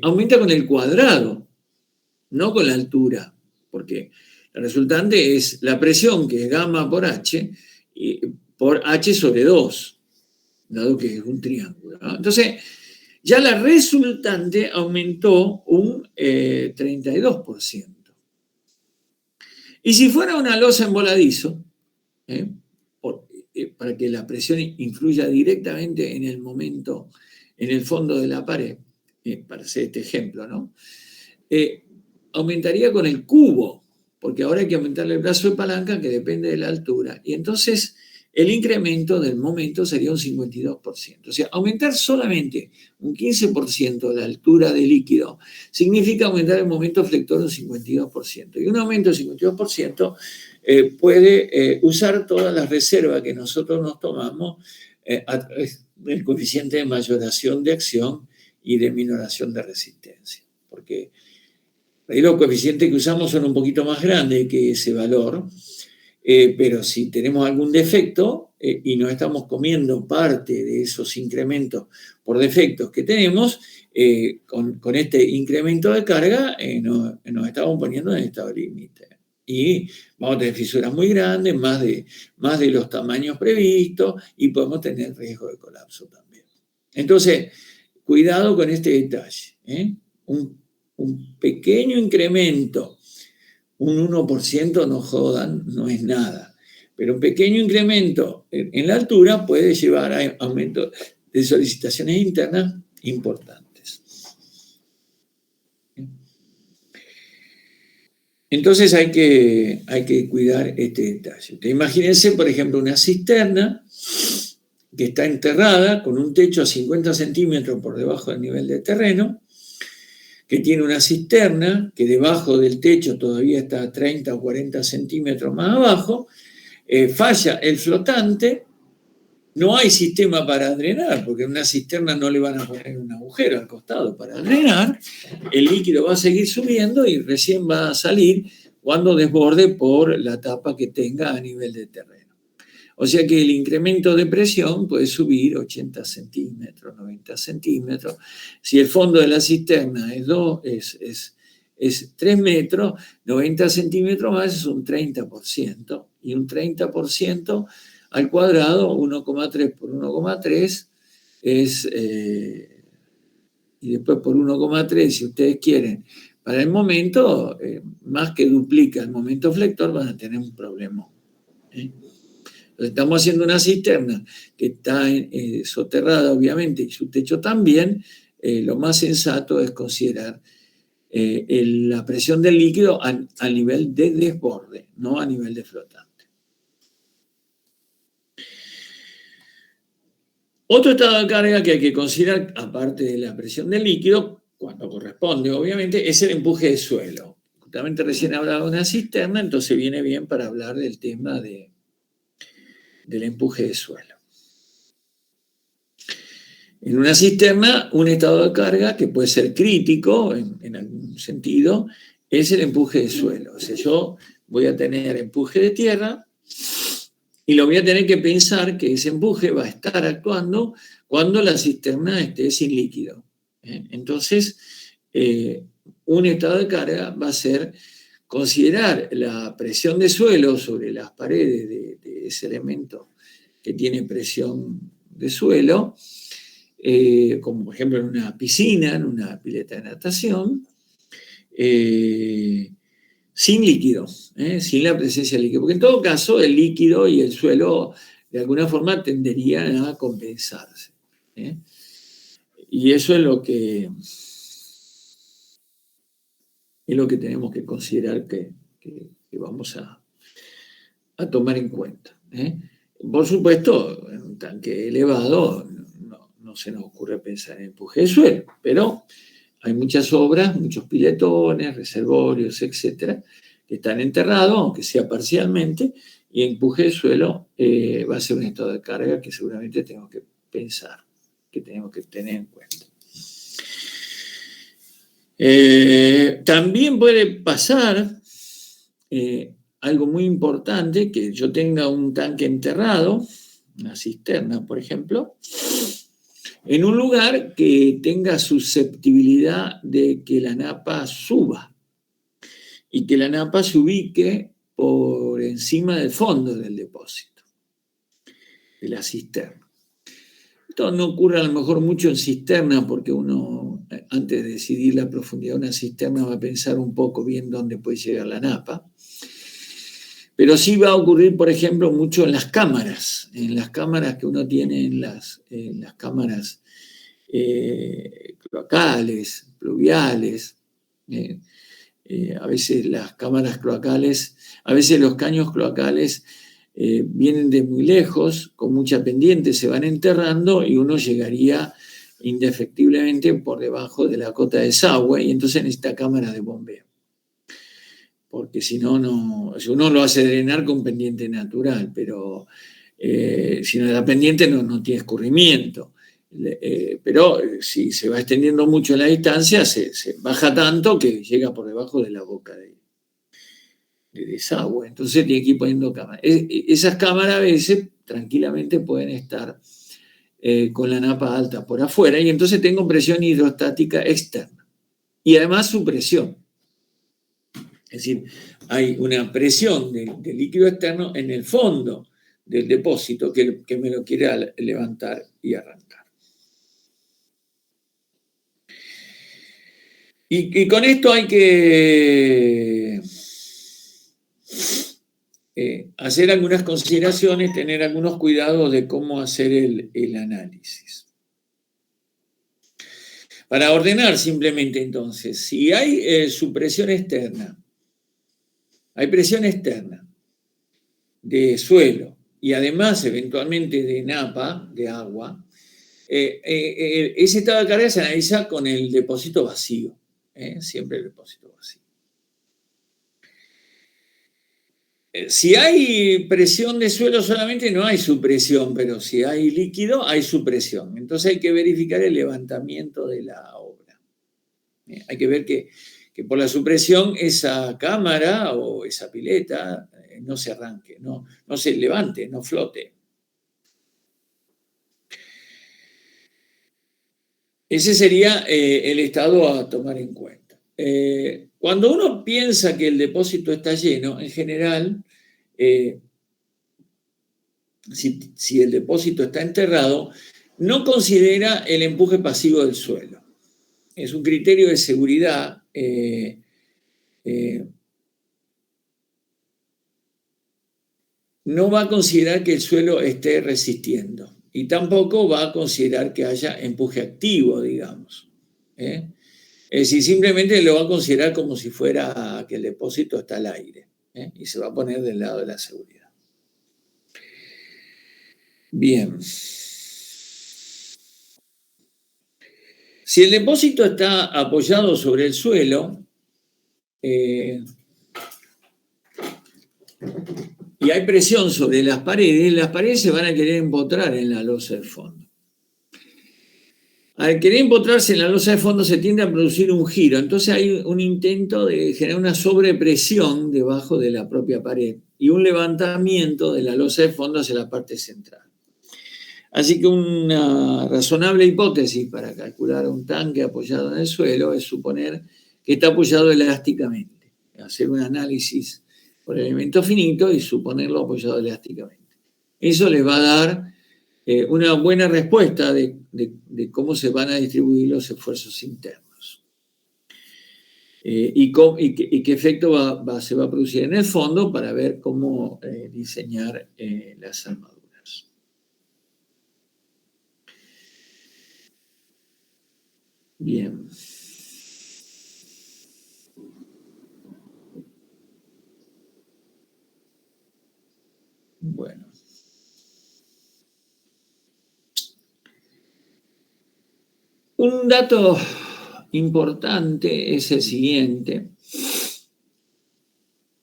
aumenta con el cuadrado, no con la altura, porque la resultante es la presión, que es gamma por H, por H sobre 2, dado que es un triángulo, ¿no? Entonces, ya la resultante aumentó un 32%. Y si fuera una losa en voladizo, para que la presión influya directamente en el momento, en el fondo de la pared, para hacer este ejemplo, ¿no? Aumentaría con el cubo, porque ahora hay que aumentarle el brazo de palanca que depende de la altura. Y entonces el incremento del momento sería un 52%. O sea, aumentar solamente un 15% la altura del líquido significa aumentar el momento flector un 52%. Y un aumento del 52% puede usar todas las reservas que nosotros nos tomamos a través del coeficiente de mayoración de acción y de minoración de resistencia. Porque los coeficientes que usamos son un poquito más grandes que ese valor, pero si tenemos algún defecto y no estamos comiendo parte de esos incrementos por defectos que tenemos, con este incremento de carga nos estamos poniendo en estado límite. Y vamos a tener fisuras muy grandes, más de los tamaños previstos, y podemos tener riesgo de colapso también. Entonces, cuidado con este detalle. Un pequeño incremento, un 1%, no jodan, no es nada. Pero un pequeño incremento en la altura puede llevar a aumentos de solicitaciones internas importantes. Entonces hay que cuidar este detalle. Imagínense, por ejemplo, una cisterna que está enterrada con un techo a 50 centímetros por debajo del nivel de terreno, que tiene una cisterna que debajo del techo todavía está a 30 o 40 centímetros más abajo, falla el flotante, no hay sistema para drenar, porque en una cisterna no le van a poner un agujero al costado para drenar, el líquido va a seguir subiendo y recién va a salir cuando desborde por la tapa que tenga a nivel de terreno. O sea que el incremento de presión puede subir 80 centímetros, 90 centímetros. Si el fondo de la cisterna es 3 metros, 90 centímetros más es un 30%. Y un 30% al cuadrado, 1,3 por 1,3 es... y después por 1,3, si ustedes quieren, para el momento, más que duplica el momento flector, van a tener un problema. Estamos haciendo una cisterna que está soterrada, obviamente, y su techo también, lo más sensato es considerar la presión del líquido a nivel de desborde, no a nivel de flotante. Otro estado de carga que hay que considerar, aparte de la presión del líquido, cuando corresponde, obviamente, es el empuje de suelo. Justamente recién hablaba de una cisterna, entonces viene bien para hablar del tema del empuje de suelo. En una cisterna, un estado de carga que puede ser crítico, en algún sentido, es el empuje de suelo. O sea, yo voy a tener empuje de tierra y lo voy a tener que pensar que ese empuje va a estar actuando cuando la cisterna esté sin líquido. Entonces, un estado de carga va a ser considerar la presión de suelo sobre las paredes de ese elemento que tiene presión de suelo, como por ejemplo en una piscina, en una pileta de natación, sin líquido, sin la presencia de líquido, porque en todo caso el líquido y el suelo de alguna forma tenderían a compensarse. Y eso es lo que tenemos que considerar que vamos a tomar en cuenta. Por supuesto, en un tanque elevado no se nos ocurre pensar en empuje de suelo, pero hay muchas obras, muchos piletones, reservorios, etcétera, que están enterrados, aunque sea parcialmente, y empuje de suelo va a ser un estado de carga que seguramente tenemos que pensar, que tenemos que tener en cuenta. También puede pasar algo muy importante, que yo tenga un tanque enterrado, una cisterna, por ejemplo, en un lugar que tenga susceptibilidad de que la napa suba y que la napa se ubique por encima del fondo del depósito, de la cisterna. Esto no ocurre a lo mejor mucho en cisterna porque uno, antes de decidir la profundidad de una cisterna, va a pensar un poco bien dónde puede llegar la napa. Pero sí va a ocurrir, por ejemplo, mucho en las cámaras que uno tiene en las cámaras cloacales, pluviales. A veces las cámaras cloacales, a veces los caños cloacales vienen de muy lejos, con mucha pendiente, se van enterrando y uno llegaría indefectiblemente por debajo de la cota de desagüe y entonces necesita cámara de bombeo. Porque si no, si uno lo hace drenar con pendiente natural, pero si no da pendiente no tiene escurrimiento. Pero si se va extendiendo mucho la distancia, se baja tanto que llega por debajo de la boca de desagüe. Entonces tiene que ir poniendo cámaras. Esas cámaras a veces tranquilamente pueden estar con la napa alta por afuera y entonces tengo presión hidrostática externa. Y además su presión. Es decir, hay una presión de líquido externo en el fondo del depósito que me lo quiere levantar y arrancar. Y con esto hay que hacer algunas consideraciones, tener algunos cuidados de cómo hacer el análisis. Para ordenar simplemente entonces, si hay supresión externa, hay presión externa de suelo y además eventualmente de napa, de agua, ese estado de carga se analiza con el depósito vacío, siempre el depósito vacío. Si hay presión de suelo solamente no hay supresión, pero si hay líquido hay supresión. Entonces hay que verificar el levantamiento de la obra. Hay que ver que por la supresión esa cámara o esa pileta no se arranque, no se levante, no flote. Ese sería el estado a tomar en cuenta. Cuando uno piensa que el depósito está lleno, en general, si el depósito está enterrado, no considera el empuje pasivo del suelo. Es un criterio de seguridad. No va a considerar que el suelo esté resistiendo y tampoco va a considerar que haya empuje activo, digamos. Es decir, simplemente lo va a considerar como si fuera que el depósito está al aire, y se va a poner del lado de la seguridad. Bien. Si el depósito está apoyado sobre el suelo, y hay presión sobre las paredes se van a querer empotrar en la losa de fondo. Al querer empotrarse en la losa de fondo se tiende a producir un giro, entonces hay un intento de generar una sobrepresión debajo de la propia pared y un levantamiento de la losa de fondo hacia la parte central. Así que una razonable hipótesis para calcular un tanque apoyado en el suelo es suponer que está apoyado elásticamente, hacer un análisis por elemento finito y suponerlo apoyado elásticamente. Eso les va a dar una buena respuesta de cómo se van a distribuir los esfuerzos internos y qué efecto se va a producir en el fondo para ver cómo diseñar las armaduras. Bien. Bueno. Un dato importante es el siguiente.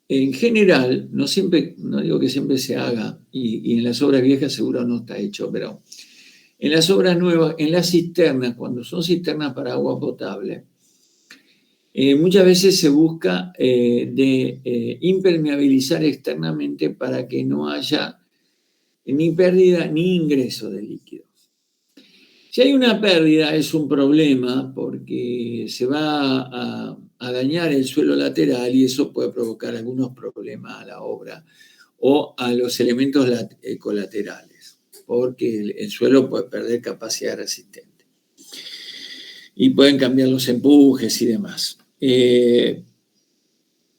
En general, no digo que siempre se haga, y en las obras viejas seguro no está hecho, pero en las obras nuevas, en las cisternas, cuando son cisternas para agua potable, muchas veces se busca impermeabilizar externamente para que no haya ni pérdida ni ingreso de líquido. Si hay una pérdida es un problema porque se va a dañar el suelo lateral y eso puede provocar algunos problemas a la obra o a los elementos colaterales, porque el suelo puede perder capacidad resistente y pueden cambiar los empujes y demás.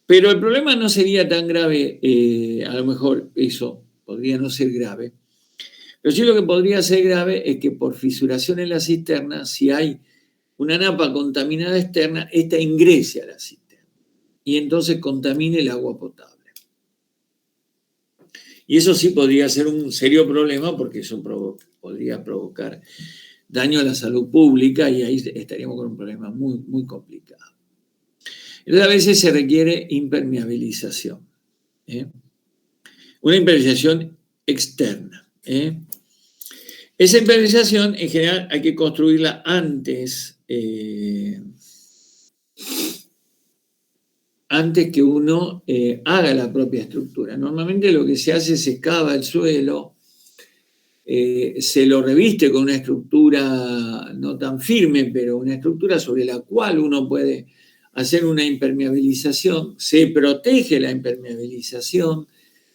Pero el problema no sería tan grave, a lo mejor eso podría no ser grave. Pero sí lo que podría ser grave es que por fisuración en la cisterna, si hay una napa contaminada externa, esta ingrese a la cisterna y entonces contamine el agua potable. Y eso sí podría ser un serio problema porque eso podría provocar daño a la salud pública y ahí estaríamos con un problema muy, muy complicado. Entonces a veces se requiere impermeabilización. Una impermeabilización externa. Esa impermeabilización, en general, hay que construirla antes que uno haga la propia estructura. Normalmente lo que se hace es se excava el suelo, se lo reviste con una estructura no tan firme, pero una estructura sobre la cual uno puede hacer una impermeabilización, se protege la impermeabilización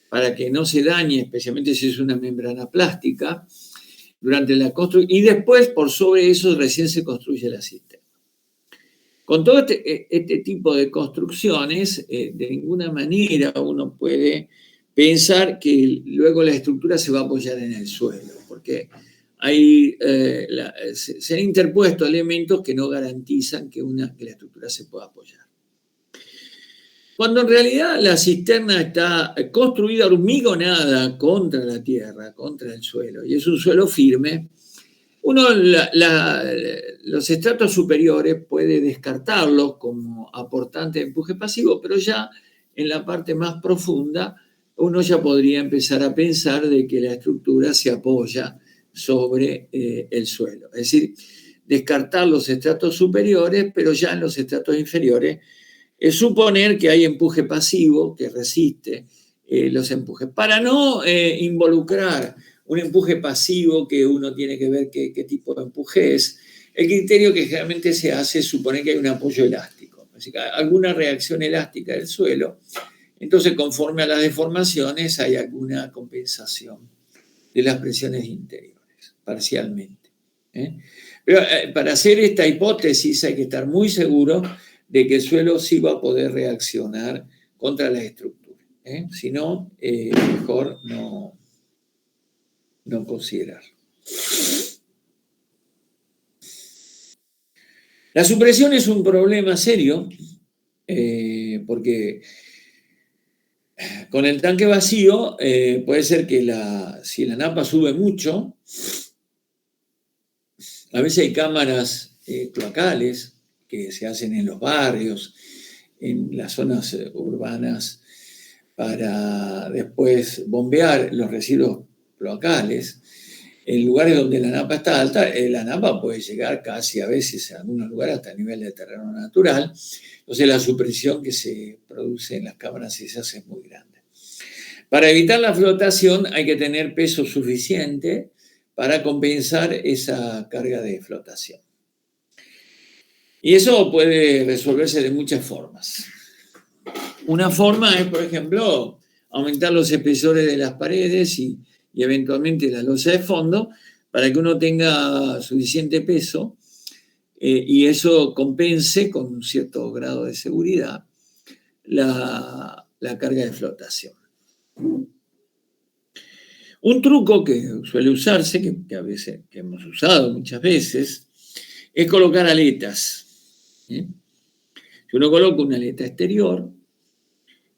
para que no se dañe, especialmente si es una membrana plástica, durante la construcción, y después por sobre eso recién se construye la cisterna. Con todo este tipo de construcciones, de ninguna manera uno puede pensar que luego la estructura se va a apoyar en el suelo, porque se han interpuesto elementos que no garantizan que la estructura se pueda apoyar. Cuando en realidad la cisterna está construida hormigonada contra la tierra, contra el suelo, y es un suelo firme, uno los estratos superiores puede descartarlos como aportante de empuje pasivo, pero ya en la parte más profunda uno ya podría empezar a pensar de que la estructura se apoya sobre el suelo. Es decir, descartar los estratos superiores, pero ya en los estratos inferiores es suponer que hay empuje pasivo que resiste los empujes. Para no involucrar un empuje pasivo que uno tiene que ver qué tipo de empuje es, el criterio que generalmente se hace es suponer que hay un apoyo elástico, así que alguna reacción elástica del suelo, entonces conforme a las deformaciones hay alguna compensación de las presiones interiores, parcialmente. Pero para hacer esta hipótesis hay que estar muy seguro de que el suelo sí va a poder reaccionar contra la estructura. Si no, mejor no considerar. La supresión es un problema serio porque con el tanque vacío puede ser que si la napa sube mucho, a veces hay cámaras cloacales que se hacen en los barrios, en las zonas urbanas, para después bombear los residuos cloacales. En lugares donde la napa está alta, la napa puede llegar casi a veces en algunos lugares hasta el nivel de terreno natural. Entonces la supresión que se produce en las cámaras esas es muy grande. Para evitar la flotación hay que tener peso suficiente para compensar esa carga de flotación. Y eso puede resolverse de muchas formas. Una forma es, por ejemplo, aumentar los espesores de las paredes y eventualmente la losa de fondo para que uno tenga suficiente peso y eso compense con un cierto grado de seguridad la carga de flotación. Un truco que suele usarse, que a veces que hemos usado muchas veces, es colocar aletas. Si uno coloca una aleta exterior,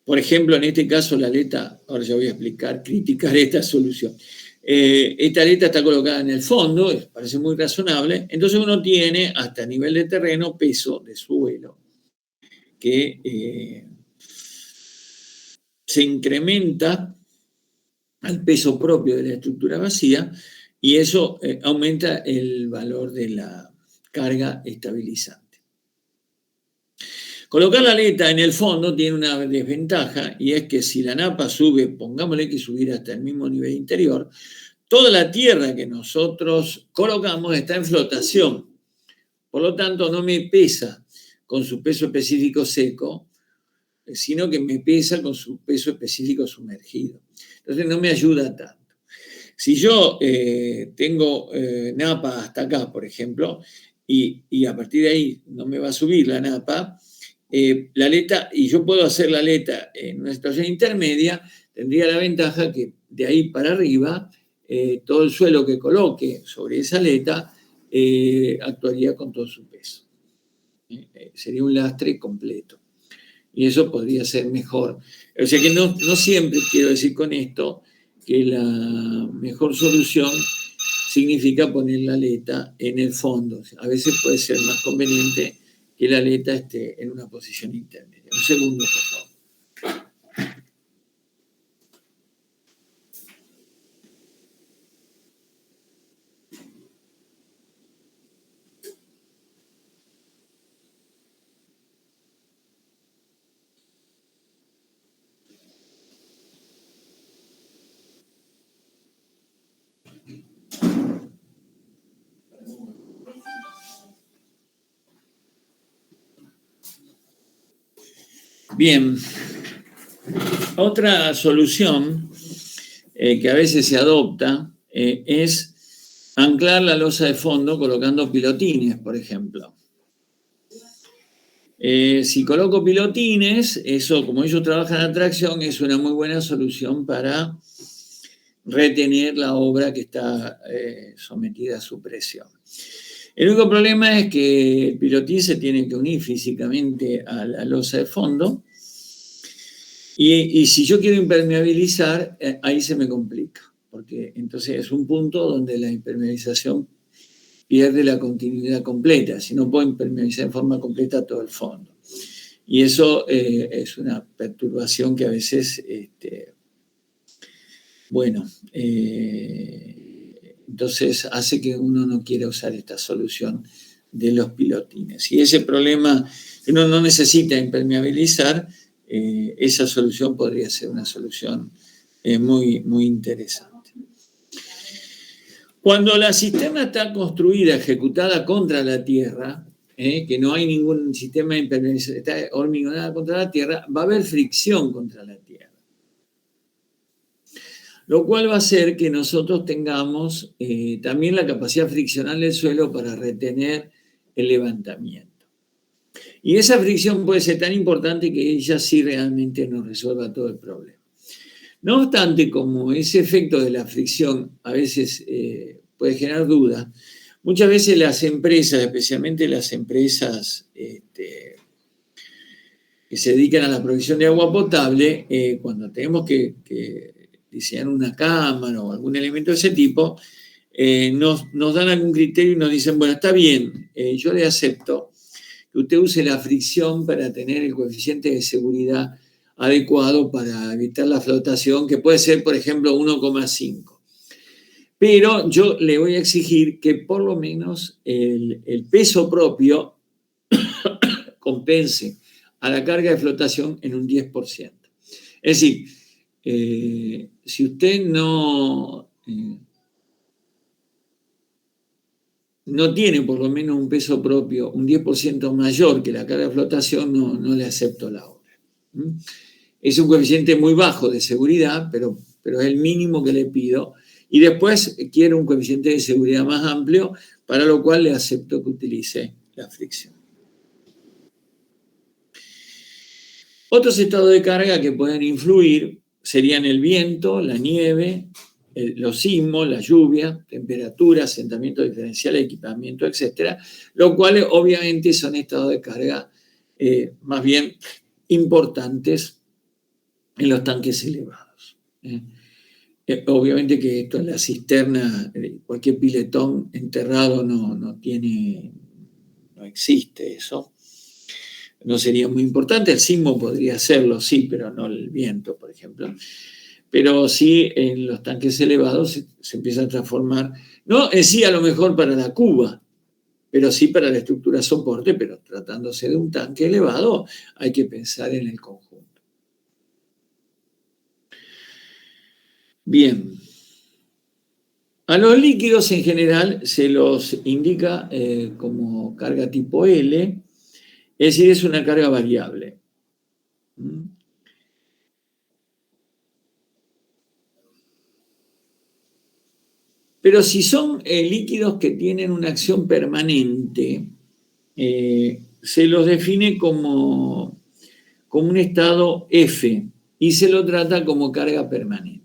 por ejemplo, en este caso la aleta, ahora ya voy a criticar esta solución. Esta aleta está colocada en el fondo, parece muy razonable, entonces uno tiene hasta nivel de terreno peso de suelo que se incrementa al peso propio de la estructura vacía y eso aumenta el valor de la carga estabilizante. Colocar la aleta en el fondo tiene una desventaja y es que si la napa sube, pongámosle que subiera hasta el mismo nivel interior, toda la tierra que nosotros colocamos está en flotación. Por lo tanto, no me pesa con su peso específico seco, sino que me pesa con su peso específico sumergido. Entonces no me ayuda tanto. Si yo tengo napa hasta acá, por ejemplo, y a partir de ahí no me va a subir la napa, la aleta, y yo puedo hacer la aleta en una situación intermedia, tendría la ventaja que de ahí para arriba, todo el suelo que coloque sobre esa aleta actuaría con todo su peso. Sería un lastre completo. Y eso podría ser mejor. O sea que no siempre quiero decir con esto que la mejor solución significa poner la aleta en el fondo. A veces puede ser más conveniente que la aleta esté en una posición intermedia. Un segundo, por favor. Bien, otra solución que a veces se adopta es anclar la losa de fondo colocando pilotines, por ejemplo. Si coloco pilotines, eso, como ellos trabajan a tracción, es una muy buena solución para retener la obra que está sometida a su presión. El único problema es que el pilotín se tiene que unir físicamente a la losa de fondo y si yo quiero impermeabilizar, ahí se me complica, porque entonces es un punto donde la impermeabilización pierde la continuidad completa, si no puedo impermeabilizar en forma completa todo el fondo. Y eso es una perturbación que a veces, entonces hace que uno no quiera usar esta solución de los pilotines. Y ese problema, que uno no necesita impermeabilizar, esa solución podría ser una solución muy, muy interesante. Cuando la cisterna está construida, ejecutada contra la tierra, que no hay ningún sistema de impermeabilización, está hormigonada contra la tierra, va a haber fricción contra la tierra. Lo cual va a hacer que nosotros tengamos también la capacidad friccional del suelo para retener el levantamiento. Y esa fricción puede ser tan importante que ella sí realmente nos resuelva todo el problema. No obstante, como ese efecto de la fricción a veces puede generar dudas, muchas veces las empresas, especialmente las empresas que se dedican a la provisión de agua potable, cuando tenemos que diseñar una cámara o algún elemento de ese tipo, nos dan algún criterio y nos dicen, bueno, está bien, yo le acepto que usted use la fricción para tener el coeficiente de seguridad adecuado para evitar la flotación, que puede ser, por ejemplo, 1,5. Pero yo le voy a exigir que por lo menos el peso propio compense a la carga de flotación en un 10%. Es decir, si usted no tiene por lo menos un peso propio un 10% mayor que la carga de flotación, no le acepto la obra. Es un coeficiente muy bajo de seguridad, pero es el mínimo que le pido. Y después quiero un coeficiente de seguridad más amplio, para lo cual le acepto que utilice la fricción. Otros estados de carga que pueden influir serían el viento, la nieve, los sismos, la lluvia, temperatura, asentamiento diferencial, equipamiento, etc. Lo cual obviamente son estados de carga más bien importantes en los tanques elevados. Obviamente que esto en la cisterna, cualquier piletón enterrado no existe eso. No sería muy importante, el sismo podría serlo, sí, pero no el viento, por ejemplo. Pero sí en los tanques elevados se empieza a transformar, no en sí a lo mejor para la cuba, pero sí para la estructura soporte, pero tratándose de un tanque elevado hay que pensar en el conjunto. Bien. A los líquidos en general se los indica como carga tipo L, es decir, es una carga variable. Pero si son líquidos que tienen una acción permanente, se los define como un estado F y se lo trata como carga permanente.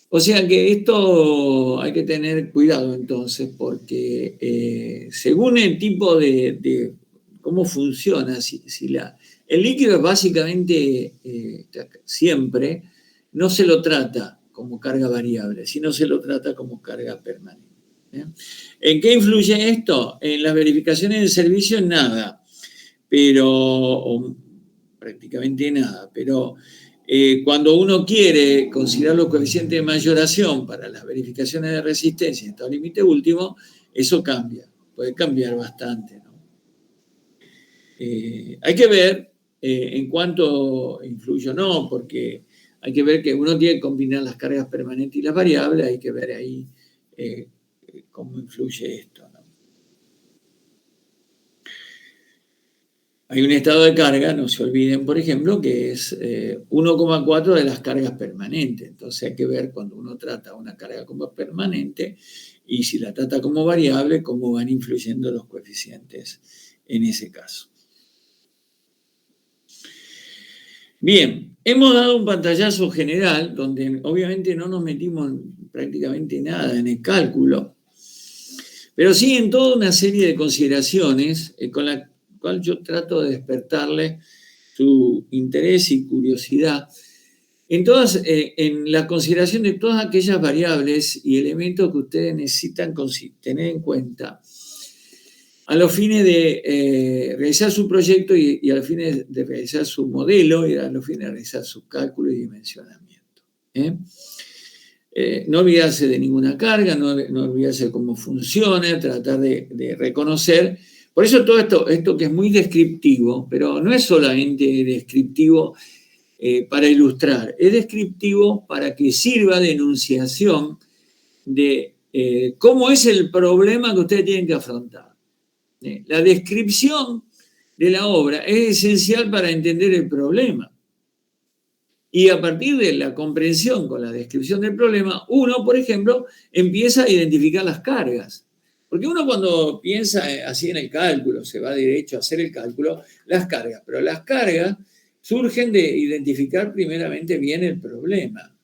O sea que esto hay que tener cuidado entonces, porque según el tipo de cómo funciona, el líquido es básicamente siempre, no se lo trata como carga variable, sino se lo trata como carga permanente. ¿En qué influye esto? En las verificaciones del servicio nada, o prácticamente nada, pero cuando uno quiere considerar los coeficientes de mayoración para las verificaciones de resistencia en estado límite último, eso cambia, puede cambiar bastante, ¿no? Hay que ver en cuánto influye o no, porque hay que ver que uno tiene que combinar las cargas permanentes y las variables, hay que ver ahí cómo influye esto, ¿no? Hay un estado de carga, no se olviden, por ejemplo, que es 1,4 de las cargas permanentes. Entonces hay que ver cuando uno trata una carga como permanente y si la trata como variable, cómo van influyendo los coeficientes en ese caso. Bien, hemos dado un pantallazo general donde obviamente no nos metimos prácticamente nada en el cálculo, pero sí en toda una serie de consideraciones con la cual yo trato de despertarle su interés y curiosidad en la consideración de todas aquellas variables y elementos que ustedes necesitan tener en cuenta a los fines de realizar su proyecto y a los fines de realizar su modelo y a los fines de realizar su cálculo y dimensionamiento. No olvidarse de ninguna carga, no olvidarse de cómo funciona, tratar de reconocer. Por eso todo esto que es muy descriptivo, pero no es solamente descriptivo para ilustrar, es descriptivo para que sirva de enunciación de cómo es el problema que ustedes tienen que afrontar. La descripción de la obra es esencial para entender el problema. Y a partir de la comprensión con la descripción del problema, uno, por ejemplo, empieza a identificar las cargas. Porque uno cuando piensa así en el cálculo, se va derecho a hacer el cálculo, las cargas. Pero las cargas surgen de identificar primeramente bien el problema.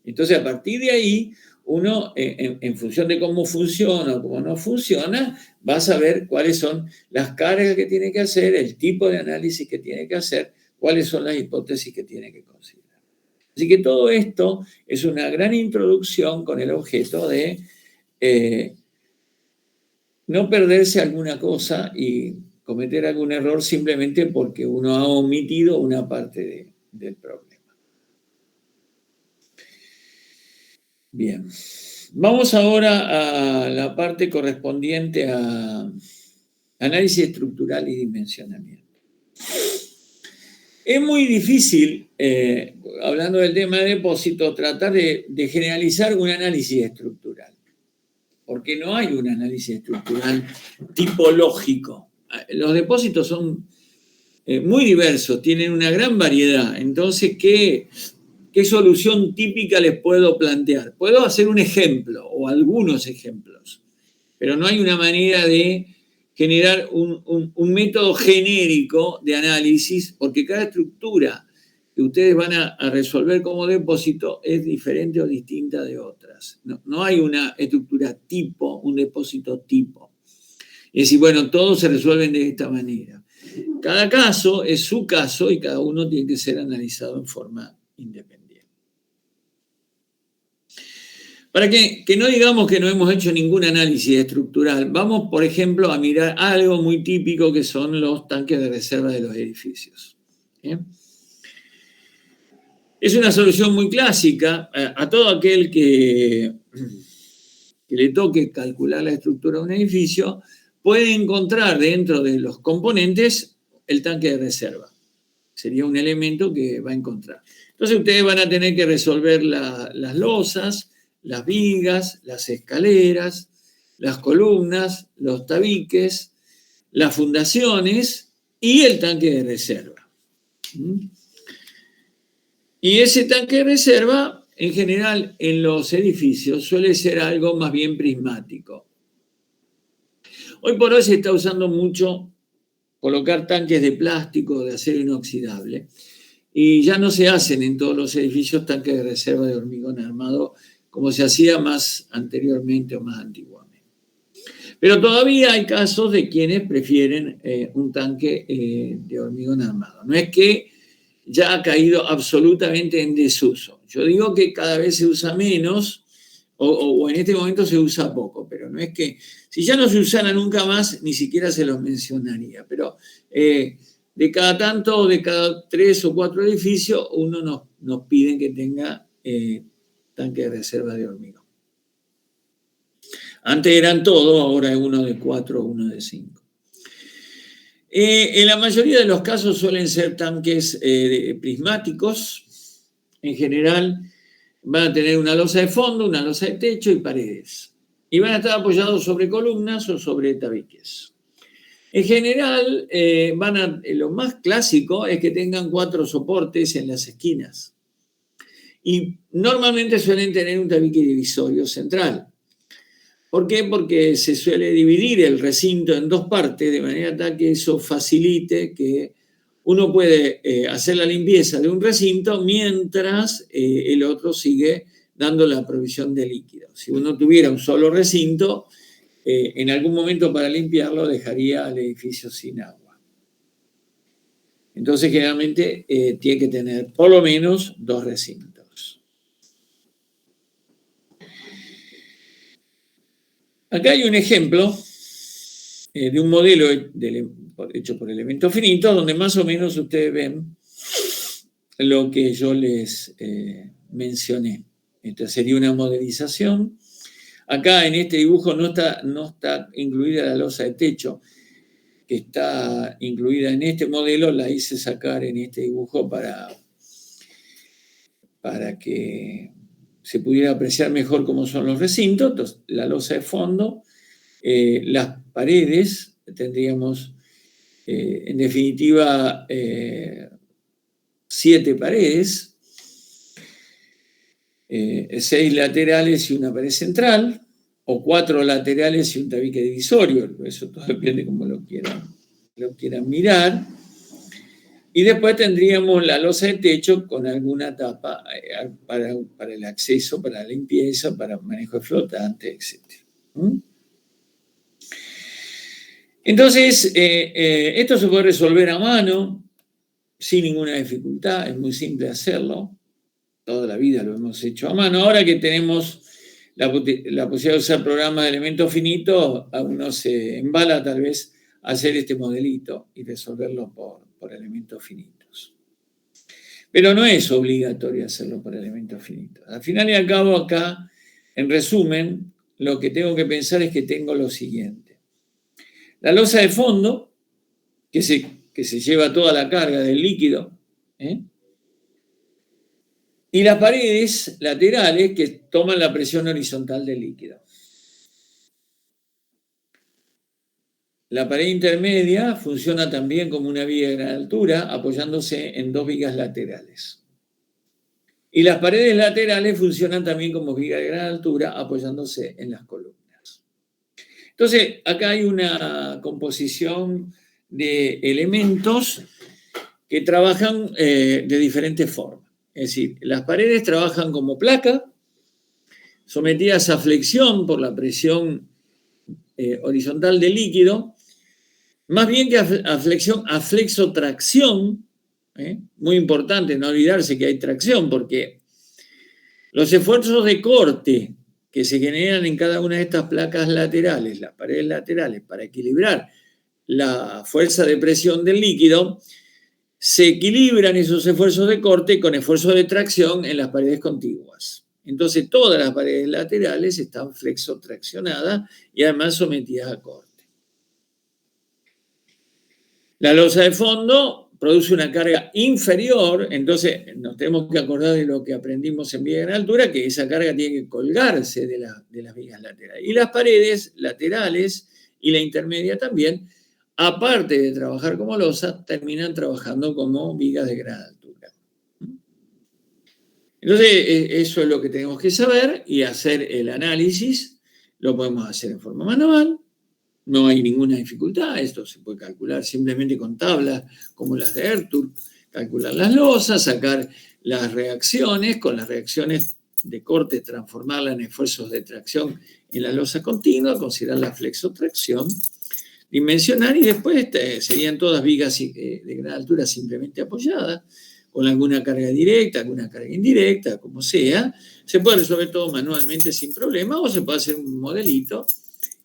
Entonces, a partir de ahí, uno, en función de cómo funciona o cómo no funciona, va a saber cuáles son las cargas que tiene que hacer, el tipo de análisis que tiene que hacer, cuáles son las hipótesis que tiene que considerar. Así que todo esto es una gran introducción con el objeto de no perderse alguna cosa y cometer algún error simplemente porque uno ha omitido una parte del problema. Bien, vamos ahora a la parte correspondiente a análisis estructural y dimensionamiento. Es muy difícil, hablando del tema de depósito, tratar de generalizar un análisis estructural, porque no hay un análisis estructural tipológico. Los depósitos son muy diversos, tienen una gran variedad. Entonces, ¿qué solución típica les puedo plantear? Puedo hacer un ejemplo o algunos ejemplos, pero no hay una manera de generar un método genérico de análisis, porque cada estructura que ustedes van a resolver como depósito es diferente o distinta de otras. No hay una estructura tipo, un depósito tipo. Es decir, bueno, todos se resuelven de esta manera. Cada caso es su caso y cada uno tiene que ser analizado en forma independiente. Para que no digamos que no hemos hecho ningún análisis estructural, vamos, por ejemplo, a mirar algo muy típico que son los tanques de reserva de los edificios. ¿Bien? Es una solución muy clásica. A todo aquel que le toque calcular la estructura de un edificio, puede encontrar dentro de los componentes el tanque de reserva. Sería un elemento que va a encontrar. Entonces ustedes van a tener que resolver las losas, las vigas, las escaleras, las columnas, los tabiques, las fundaciones y el tanque de reserva. Y ese tanque de reserva, en general, en los edificios suele ser algo más bien prismático. Hoy por hoy se está usando mucho colocar tanques de plástico, de acero inoxidable, y ya no se hacen en todos los edificios tanques de reserva de hormigón armado como se hacía más anteriormente o más antiguamente. Pero todavía hay casos de quienes prefieren un tanque de hormigón armado. No es que ya ha caído absolutamente en desuso. Yo digo que cada vez se usa menos o en este momento se usa poco, pero no es que si ya no se usara nunca más, ni siquiera se los mencionaría. Pero de cada tanto, de cada 3 o 4 edificios, uno nos piden que tenga tanque de reserva de hormigón. Antes eran todos, ahora es uno de 4 o uno de 5. En la mayoría de los casos suelen ser tanques prismáticos. En general van a tener una losa de fondo, una losa de techo y paredes. Y van a estar apoyados sobre columnas o sobre tabiques. En general, lo más clásico es que tengan 4 soportes en las esquinas. Y normalmente suelen tener un tabique divisorio central. ¿Por qué? Porque se suele dividir el recinto en 2 partes, de manera tal que eso facilite que uno puede hacer la limpieza de un recinto mientras el otro sigue dando la provisión de líquido. Si uno tuviera un solo recinto, en algún momento para limpiarlo dejaría al edificio sin agua. Entonces, generalmente tiene que tener por lo menos 2 recintos. Acá hay un ejemplo de un modelo hecho por elementos finitos, donde más o menos ustedes ven lo que yo les mencioné. Esta sería una modelización. Acá en este dibujo no está incluida la losa de techo, que está incluida en este modelo, la hice sacar en este dibujo para que se pudiera apreciar mejor cómo son los recintos. Entonces, la losa de fondo, las paredes, tendríamos en definitiva 7 paredes, 6 laterales y una pared central, o 4 laterales y un tabique divisorio. Eso todo depende de cómo lo quieran mirar. Y después tendríamos la losa de techo con alguna tapa para el acceso, para la limpieza, para manejo de flotantes, etc. Entonces, esto se puede resolver a mano, sin ninguna dificultad, es muy simple hacerlo. Toda la vida lo hemos hecho a mano. Ahora que tenemos la posibilidad de usar programas de elementos finitos, a uno se embala tal vez a hacer este modelito y resolverlo por elementos finitos. Pero no es obligatorio hacerlo por elementos finitos. Al final y al cabo acá, en resumen, lo que tengo que pensar es que tengo lo siguiente. La losa de fondo, que se lleva toda la carga del líquido, y las paredes laterales que toman la presión horizontal del líquido. La pared intermedia funciona también como una viga de gran altura, apoyándose en dos vigas laterales. Y las paredes laterales funcionan también como viga de gran altura, apoyándose en las columnas. Entonces, acá hay una composición de elementos que trabajan de diferentes formas. Es decir, las paredes trabajan como placa, sometidas a flexión por la presión horizontal del líquido, más bien que a flexión, a flexotracción. Muy importante no olvidarse que hay tracción, porque los esfuerzos de corte que se generan en cada una de estas placas laterales, las paredes laterales, para equilibrar la fuerza de presión del líquido, se equilibran esos esfuerzos de corte con esfuerzos de tracción en las paredes contiguas. Entonces, todas las paredes laterales están flexotraccionadas y además sometidas a corte. La losa de fondo produce una carga inferior, entonces nos tenemos que acordar de lo que aprendimos en viga de gran altura, que esa carga tiene que colgarse de las vigas laterales. Y las paredes laterales y la intermedia también, aparte de trabajar como losa, terminan trabajando como vigas de gran altura. Entonces, eso es lo que tenemos que saber y hacer el análisis. Lo podemos hacer en forma manual, no hay ninguna dificultad. Esto se puede calcular simplemente con tablas como las de Ertug, calcular las losas, sacar las reacciones, con las reacciones de corte, transformarlas en esfuerzos de tracción en la losa continua, considerar la flexotracción, dimensionar y después serían todas vigas de gran altura simplemente apoyadas, con alguna carga directa, alguna carga indirecta, como sea. Se puede resolver todo manualmente sin problema o se puede hacer un modelito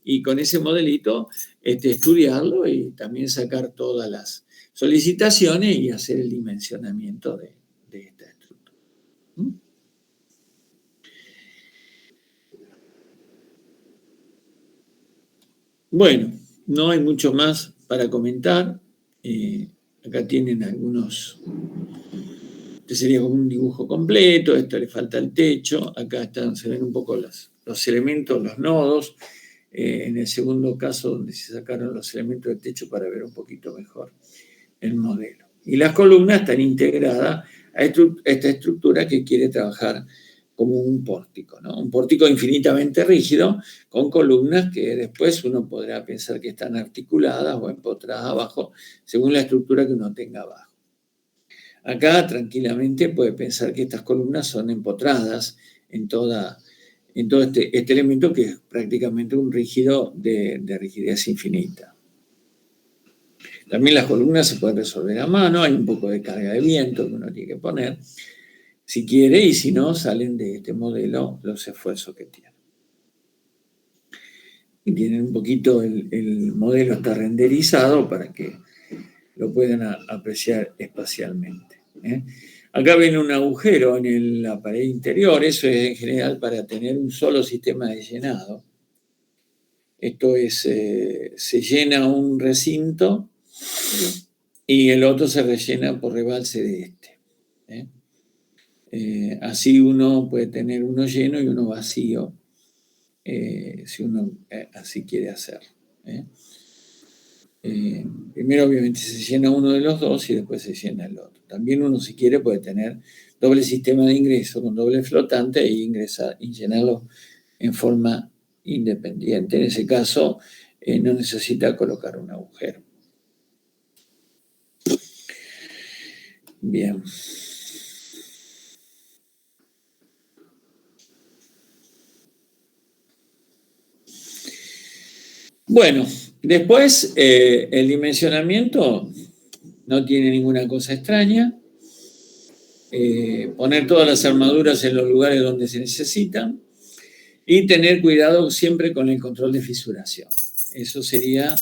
y con ese modelito estudiarlo y también sacar todas las solicitaciones y hacer el dimensionamiento de esta estructura. Bueno, no hay mucho más para comentar. Acá tienen algunos. Este sería como un dibujo completo. Esto le falta el techo. Acá se ven un poco los elementos, los nodos. En el segundo caso, donde se sacaron los elementos del techo para ver un poquito mejor el modelo. Y las columnas están integradas a esta estructura que quiere trabajar como un pórtico, ¿no? Un pórtico infinitamente rígido, con columnas que después uno podrá pensar que están articuladas o empotradas abajo, según la estructura que uno tenga abajo. Acá tranquilamente puede pensar que estas columnas son empotradas en todo este elemento que es prácticamente un rígido de rigidez infinita. También las columnas se pueden resolver a mano, hay un poco de carga de viento que uno tiene que poner, si quiere, y si no, salen de este modelo los esfuerzos que tienen. Y tienen un poquito, el modelo está renderizado para que lo puedan apreciar espacialmente. Acá ven un agujero en la pared interior, eso es en general para tener un solo sistema de llenado. Esto es, se llena un recinto y el otro se rellena por rebalse de este. Así uno puede tener uno lleno y uno vacío, si uno así quiere hacer. Primero obviamente se llena uno de los dos y después se llena el otro. También uno, si quiere, puede tener doble sistema de ingreso con doble flotante e ingresar y llenarlo en forma independiente. En ese caso no necesita colocar un agujero. Bien. Bueno, después el dimensionamiento no tiene ninguna cosa extraña. Poner todas las armaduras en los lugares donde se necesitan y tener cuidado siempre con el control de fisuración. Eso sería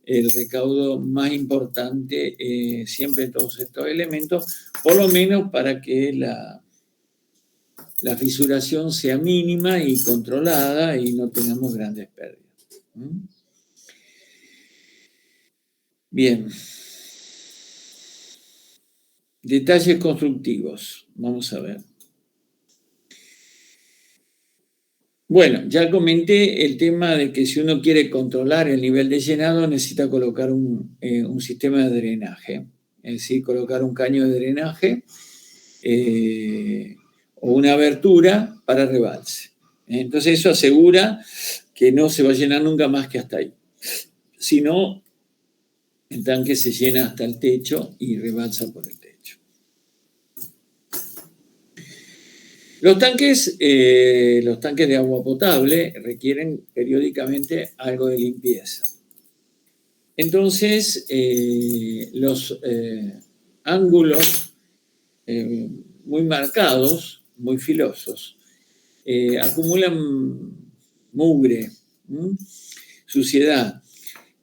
el recaudo más importante siempre en todos estos elementos, por lo menos para que la fisuración sea mínima y controlada y no tengamos grandes pérdidas. Bien. Detalles constructivos. Vamos a ver. Bueno, ya comenté el tema de que si uno quiere controlar el nivel de llenado necesita colocar un sistema de drenaje, es decir, colocar un caño de drenaje o una abertura para rebalse. Entonces eso asegura que no se va a llenar nunca más que hasta ahí. Si no, el tanque se llena hasta el techo y rebalsa por el techo. Los tanques de agua potable requieren periódicamente algo de limpieza. Entonces, los ángulos muy marcados, muy filosos, acumulan mugre, suciedad.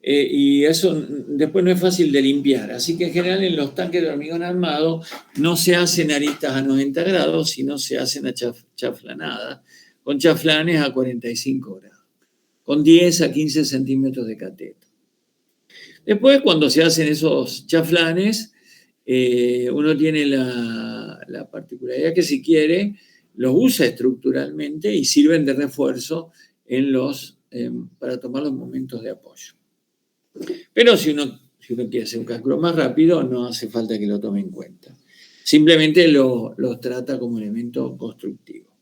Y eso después no es fácil de limpiar. Así que en general en los tanques de hormigón armado no se hacen aristas a 90 grados, sino se hacen chaflanadas, con chaflanes a 45 grados, con 10 a 15 centímetros de cateto. Después, cuando se hacen esos chaflanes, uno tiene la particularidad que si quiere, los usa estructuralmente y sirven de refuerzo para tomar los momentos de apoyo. Pero si uno quiere hacer un cálculo más rápido, no hace falta que lo tome en cuenta. Simplemente los trata como elemento constructivo.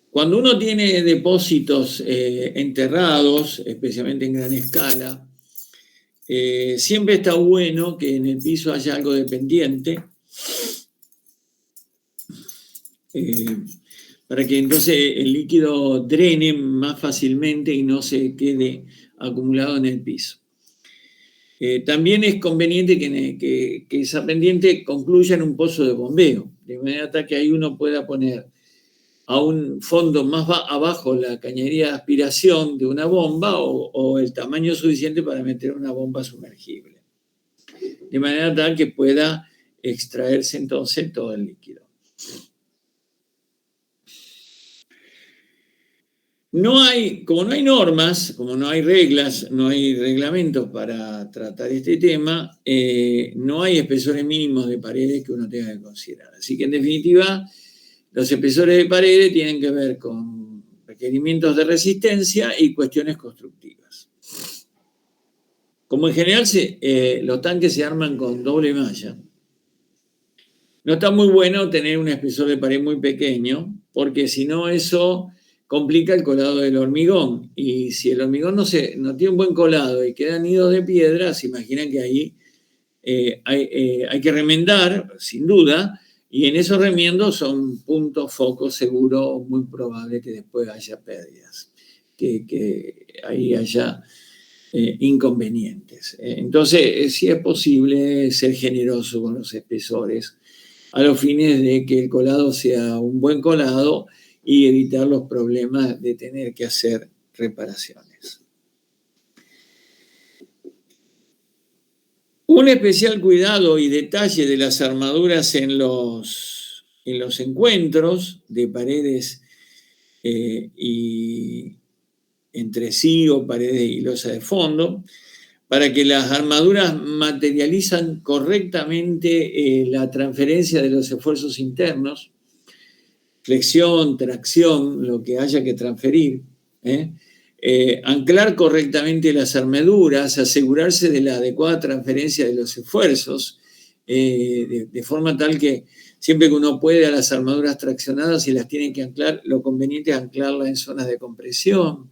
Cuando uno tiene depósitos enterrados, especialmente en gran escala, siempre está bueno que en el piso haya algo de pendiente, para que entonces el líquido drene más fácilmente y no se quede acumulado en el piso. También es conveniente que esa pendiente concluya en un pozo de bombeo, de manera que ahí uno pueda poner a un fondo más abajo la cañería de aspiración de una bomba o el tamaño suficiente para meter una bomba sumergible. De manera tal que pueda extraerse entonces todo el líquido. Como no hay normas, como no hay reglas, no hay reglamentos para tratar este tema, no hay espesores mínimos de paredes que uno tenga que considerar. Así que en definitiva, los espesores de paredes tienen que ver con requerimientos de resistencia y cuestiones constructivas. Como en general los tanques se arman con doble malla, no está muy bueno tener un espesor de pared muy pequeño, porque si no eso complica el colado del hormigón. Y si el hormigón no tiene un buen colado y quedan nidos de piedra, se imaginan que ahí hay que remendar, sin duda, y en esos remiendos son puntos focos seguros, muy probable que después haya pérdidas, que ahí haya inconvenientes. Entonces, sí es posible ser generoso con los espesores a los fines de que el colado sea un buen colado y evitar los problemas de tener que hacer reparaciones. Un especial cuidado y detalle de las armaduras en los encuentros de paredes y entre sí o paredes y losa de fondo, para que las armaduras materializan correctamente la transferencia de los esfuerzos internos, flexión, tracción, lo que haya que transferir, anclar correctamente las armaduras, asegurarse de la adecuada transferencia de los esfuerzos, de forma tal que siempre que uno puede a las armaduras traccionadas y las tiene que anclar, lo conveniente es anclarlas en zonas de compresión.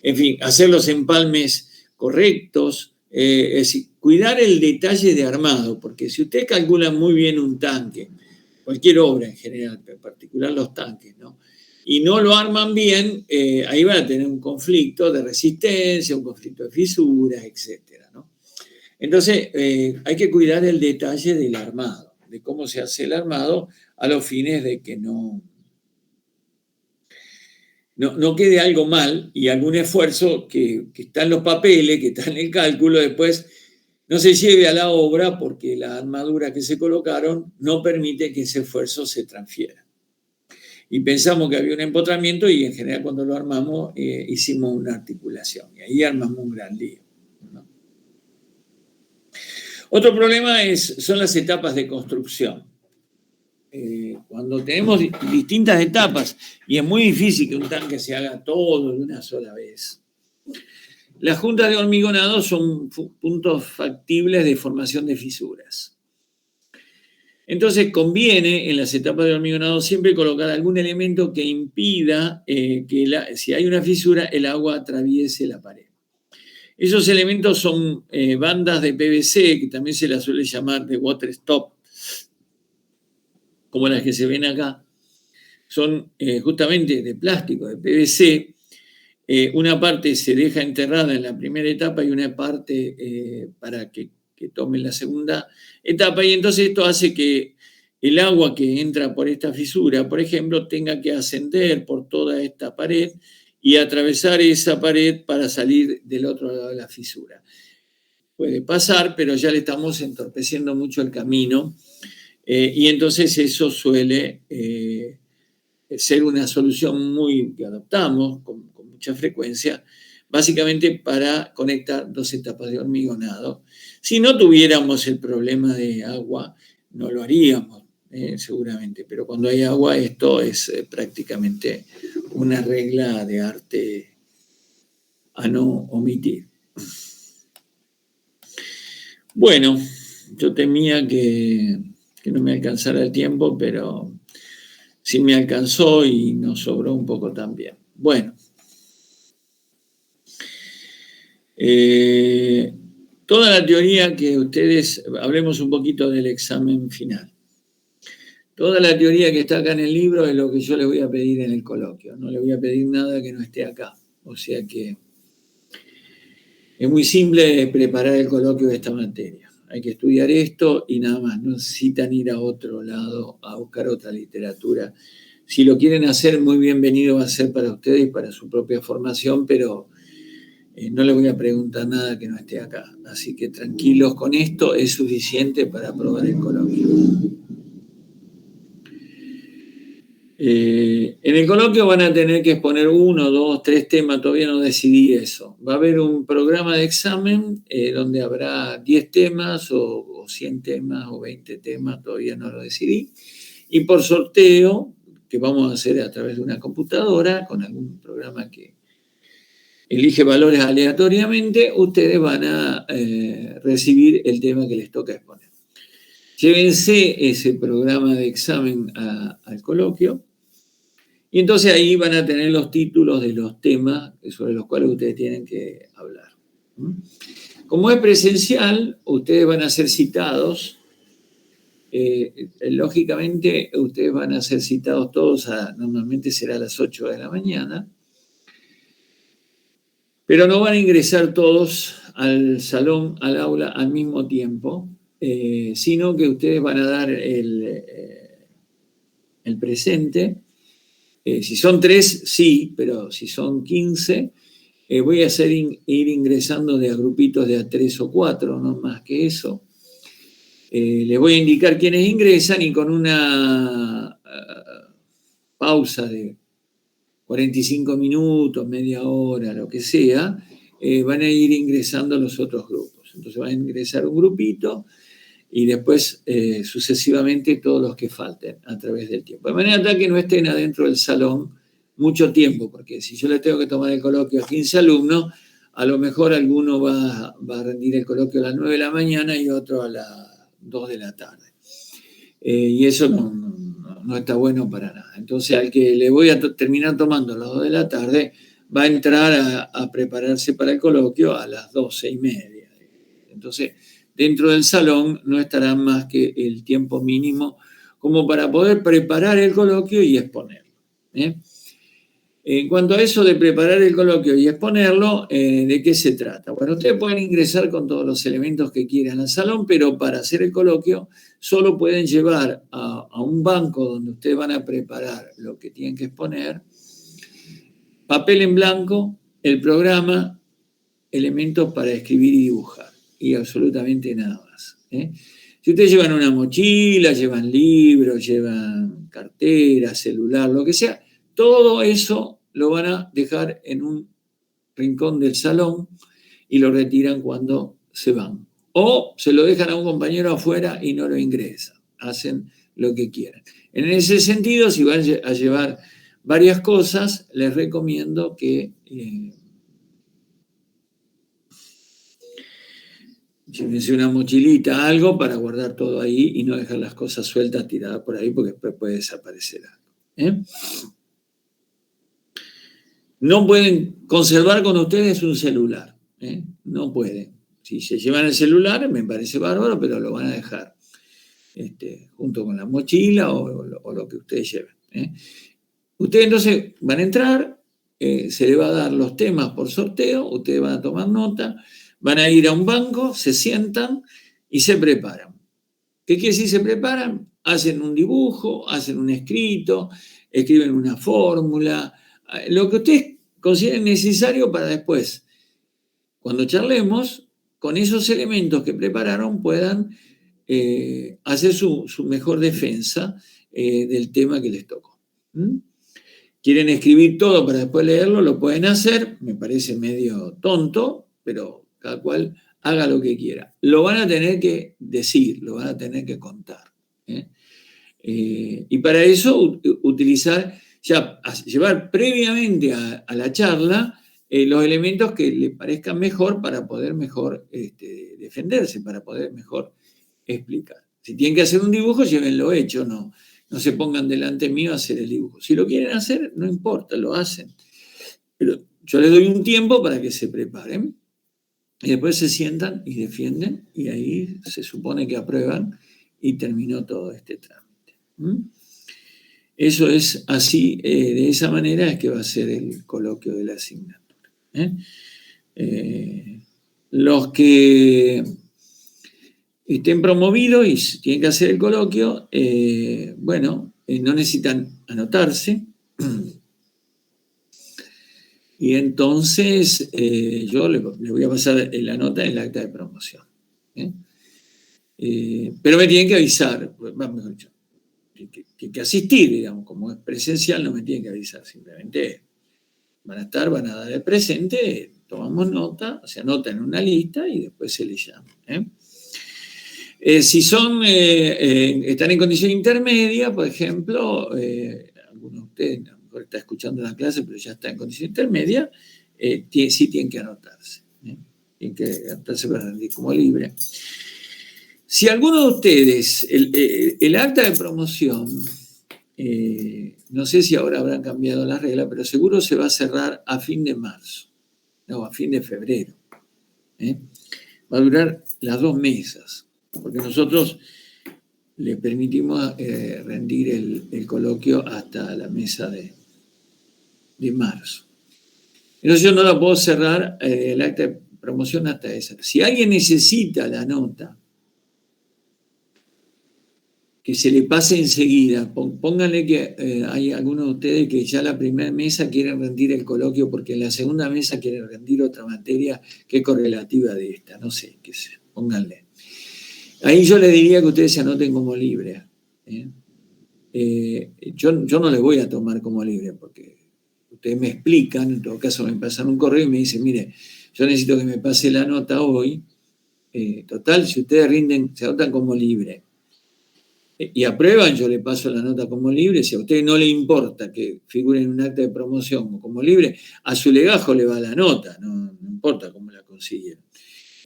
En fin, hacer los empalmes correctos, es decir, cuidar el detalle de armado, porque si usted calcula muy bien un tanque, cualquier obra en general, pero en particular los tanques, ¿no? Y no lo arman bien, ahí van a tener un conflicto de resistencia, un conflicto de fisuras, etcétera, ¿no? Entonces, hay que cuidar el detalle del armado, de cómo se hace el armado a los fines de que no quede algo mal y algún esfuerzo que está en los papeles, que está en el cálculo, después no se lleve a la obra porque la armadura que se colocaron no permite que ese esfuerzo se transfiera. Y pensamos que había un empotramiento y en general cuando lo armamos hicimos una articulación y ahí armamos un gran lío, ¿no? Otro problema son las etapas de construcción. Cuando tenemos distintas etapas y es muy difícil que un tanque se haga todo de una sola vez, las juntas de hormigonado son puntos factibles de formación de fisuras. Entonces conviene en las etapas de hormigonado siempre colocar algún elemento que impida que si hay una fisura el agua atraviese la pared. Esos elementos son bandas de PVC, que también se las suele llamar de water stop, como las que se ven acá. Son justamente de plástico, de PVC. Una parte se deja enterrada en la primera etapa y una parte para que tome la segunda etapa. Y entonces esto hace que el agua que entra por esta fisura, por ejemplo, tenga que ascender por toda esta pared y atravesar esa pared para salir del otro lado de la fisura. Puede pasar, pero ya le estamos entorpeciendo mucho el camino. Y entonces eso suele ser una solución que adoptamos con mucha frecuencia, básicamente para conectar dos etapas de hormigonado. Si no tuviéramos el problema de agua, no lo haríamos, seguramente, pero cuando hay agua esto es prácticamente una regla de arte a no omitir. Bueno, yo temía que no me alcanzara el tiempo, pero sí me alcanzó y nos sobró un poco también. Bueno, toda la teoría que ustedes, hablemos un poquito del examen final. Toda la teoría que está acá en el libro es lo que yo les voy a pedir en el coloquio. No les voy a pedir nada que no esté acá. O sea que es muy simple preparar el coloquio de esta materia. Hay que estudiar esto y nada más. No necesitan ir a otro lado a buscar otra literatura. Si lo quieren hacer, muy bienvenido va a ser para ustedes y para su propia formación, pero no les voy a preguntar nada que no esté acá. Así que tranquilos con esto, es suficiente para aprobar el coloquio. En el coloquio van a tener que exponer 1, 2, 3 temas, todavía no decidí eso. Va a haber un programa de examen donde habrá 10 temas o 100 temas o 20 temas, todavía no lo decidí. Y por sorteo, que vamos a hacer a través de una computadora, con algún programa que elige valores aleatoriamente, ustedes van a recibir el tema que les toca exponer. Llévense ese programa de examen al coloquio y entonces ahí van a tener los títulos de los temas sobre los cuales ustedes tienen que hablar. Como es presencial, ustedes van a ser citados. Lógicamente, ustedes van a ser citados todos, normalmente será a las 8 de la mañana, pero no van a ingresar todos al salón, al aula al mismo tiempo, sino que ustedes van a dar el presente. Si son 3, sí, pero si son 15, voy a hacer ir ingresando de a grupitos de a 3 o 4, no más que eso. Les voy a indicar quiénes ingresan y con una pausa de 45 minutos, media hora, lo que sea, van a ir ingresando los otros grupos. Entonces van a ingresar un grupito y después sucesivamente todos los que falten a través del tiempo. De manera tal que no estén adentro del salón mucho tiempo, porque si yo le tengo que tomar el coloquio a 15 alumnos, a lo mejor alguno va a rendir el coloquio a las 9 de la mañana y otro a las 2 de la tarde. Y eso no está bueno para nada. Entonces al que le voy a terminar tomando a las 2 de la tarde, va a entrar a prepararse para el coloquio a las 12:30. Entonces, dentro del salón no estará más que el tiempo mínimo como para poder preparar el coloquio y exponerlo. En cuanto a eso de preparar el coloquio y exponerlo, ¿de qué se trata? Bueno, ustedes pueden ingresar con todos los elementos que quieran al salón, pero para hacer el coloquio solo pueden llevar a un banco donde ustedes van a preparar lo que tienen que exponer, papel en blanco, el programa, elementos para escribir y dibujar, y absolutamente nada más. Si ustedes llevan una mochila, llevan libros, llevan cartera, celular, lo que sea, todo eso lo van a dejar en un rincón del salón y lo retiran cuando se van. O se lo dejan a un compañero afuera y no lo ingresan. Hacen lo que quieran. En ese sentido, si van a llevar varias cosas, les recomiendo que llévense una mochilita, algo para guardar todo ahí y no dejar las cosas sueltas tiradas por ahí porque después puede desaparecer algo. No pueden conservar con ustedes un celular. No pueden. Si se llevan el celular, me parece bárbaro, pero lo van a dejar junto con la mochila o lo que ustedes lleven. Ustedes entonces van a entrar, se les va a dar los temas por sorteo, ustedes van a tomar nota, van a ir a un banco, se sientan y se preparan. ¿Qué quiere decir se preparan? Hacen un dibujo, hacen un escrito, escriben una fórmula, lo que ustedes consideren necesario para después, cuando charlemos, con esos elementos que prepararon puedan hacer su mejor defensa del tema que les tocó. Quieren escribir todo para después leerlo, lo pueden hacer, me parece medio tonto, pero cada cual haga lo que quiera. Lo van a tener que decir, lo van a tener que contar. Y para eso utilizar, llevar previamente a la charla los elementos que le parezcan mejor para poder mejor defenderse, para poder mejor explicar. Si tienen que hacer un dibujo, llévenlo hecho, no se pongan delante mío a hacer el dibujo. Si lo quieren hacer, no importa, lo hacen. Pero yo les doy un tiempo para que se preparen y después se sientan y defienden y ahí se supone que aprueban y terminó todo este trámite. Eso es así, de esa manera es que va a ser el coloquio de la asignatura. Los que estén promovidos y tienen que hacer el coloquio, no necesitan anotarse. Y entonces yo le voy a pasar la nota en el acta de promoción. Pero me tienen que avisar, mejor dicho, que asistir, digamos, como es presencial, no me tienen que avisar, simplemente van a estar, van a dar el presente, tomamos nota, se anota en una lista y después se les llama. Si están en condición intermedia, por ejemplo, algunos de ustedes a lo mejor está escuchando la clase, pero ya está en condición intermedia, sí tienen que anotarse. Tienen que anotarse para rendir como libre. Si alguno de ustedes, el acta de promoción, no sé si ahora habrán cambiado las reglas, pero seguro se va a cerrar a fin de marzo, no, a fin de febrero. Va a durar las 2 mesas, porque nosotros le permitimos rendir el coloquio hasta la mesa de marzo. Entonces yo no la puedo cerrar el acta de promoción hasta esa. Si alguien necesita la nota, que se le pase enseguida. Pónganle que hay algunos de ustedes que ya la primera mesa quieren rendir el coloquio porque en la segunda mesa quieren rendir otra materia que es correlativa de esta. No sé, qué sé, pónganle. Ahí yo les diría que ustedes se anoten como libres. Yo no les voy a tomar como libre porque ustedes me explican, en todo caso me pasan un correo y me dicen, mire, yo necesito que me pase la nota hoy. Total, si ustedes rinden, se anotan como libre y aprueban, yo le paso la nota como libre. Si a usted no le importa que figure en un acta de promoción como libre, a su legajo le va la nota, no importa cómo la consiguieron.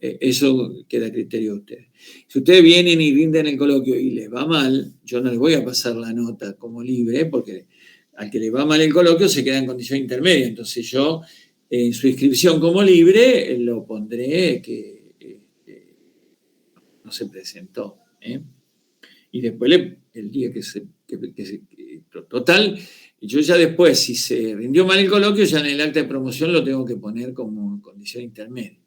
Eso queda a criterio de ustedes. Si ustedes vienen y rinden el coloquio y les va mal, yo no les voy a pasar la nota como libre porque al que le va mal el coloquio se queda en condición intermedia. Entonces yo, en su inscripción como libre, lo pondré que no se presentó. Y después, el día total, yo ya después, si se rindió mal el coloquio, ya en el acta de promoción lo tengo que poner como condición intermedia.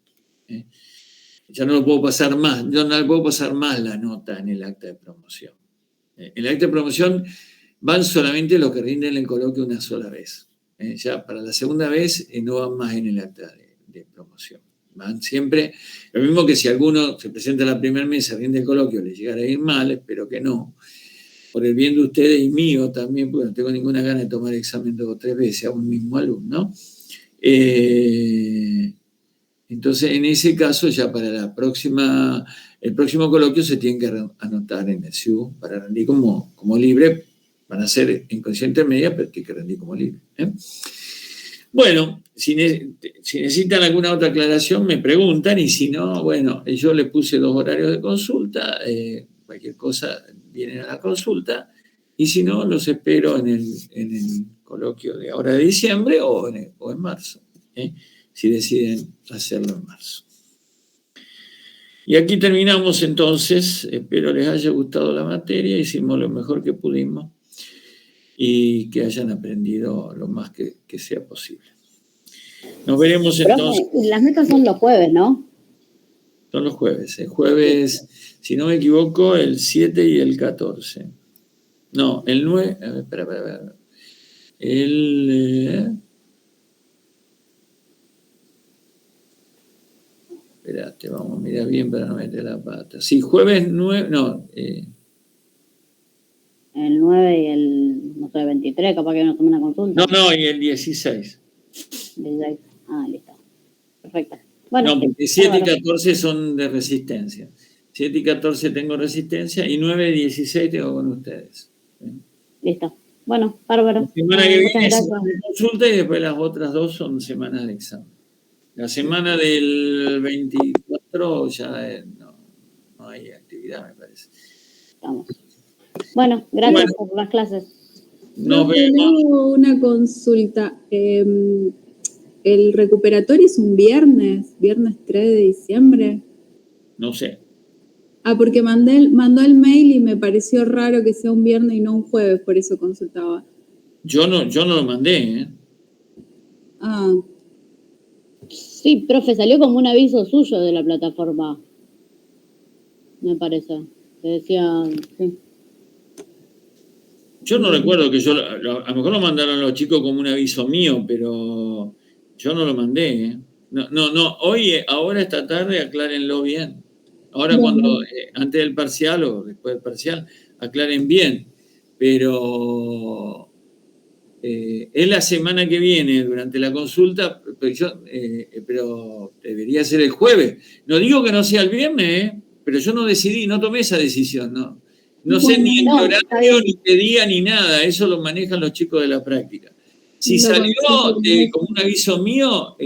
Ya no lo puedo pasar más, no le puedo pasar más la nota en el acta de promoción. En el acta de promoción van solamente los que rinden el coloquio una sola vez. Ya para la segunda vez no van más en el acta de promoción. Van siempre, lo mismo que si alguno se presenta a la primera mesa, rinde el coloquio, le llegara a ir mal, espero que no. Por el bien de ustedes y mío también, porque no tengo ninguna gana de tomar examen 2 o 3 veces a un mismo alumno. Entonces, en ese caso, ya para el próximo coloquio se tienen que anotar en el SIU para rendir como libre. Van a ser en condición intermedia, pero tienen que rendir como libre. Bueno, si necesitan alguna otra aclaración, me preguntan, y si no, bueno, yo le puse 2 horarios de consulta, cualquier cosa vienen a la consulta, y si no, los espero en el coloquio de ahora de diciembre o en marzo, si deciden hacerlo en marzo. Y aquí terminamos entonces, espero les haya gustado la materia, hicimos lo mejor que pudimos y que hayan aprendido lo más que sea posible. Nos veremos entonces. Las metas son los jueves, ¿no? Son los jueves. El jueves, si no me equivoco, el 7 y el 14. No, el 9. A ver, espera. Espérate, vamos a mirar bien para no meter la pata. Sí, jueves 9. No. El 9 y el, no sé, 23, capaz que nos tome una consulta. No, y el 16. 16. Ah, listo. Perfecto. Bueno, no, porque 7 y 14 son de resistencia. 7 y 14 tengo resistencia y 9 y 16 tengo con ustedes. Listo. Bueno, bárbaro. La semana que viene es consulta y después las otras 2 son semanas de examen. La semana del 24 ya no hay actividad, me parece. Vamos. Bueno, gracias por las clases. Nos vemos. Tengo una consulta. ¿El recuperatorio es un viernes 3 de diciembre? No sé. Porque mandó el mail y me pareció raro que sea un viernes y no un jueves, por eso consultaba. Yo no lo mandé, Sí, profe, salió como un aviso suyo de la plataforma, me parece. Que decía, sí. Yo no recuerdo que a lo mejor lo mandaron los chicos como un aviso mío, pero yo no lo mandé, No, ahora esta tarde aclárenlo bien. Ahora cuando, antes del parcial o después del parcial, aclaren bien. Pero es la semana que viene, durante la consulta, pero debería ser el jueves. No digo que no sea el viernes, pero yo no decidí, no tomé esa decisión, No sé ni en qué horario, ni qué día, ni nada. Eso lo manejan los chicos de la práctica. Si salió como un aviso mío,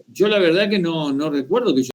yo la verdad que no recuerdo que yo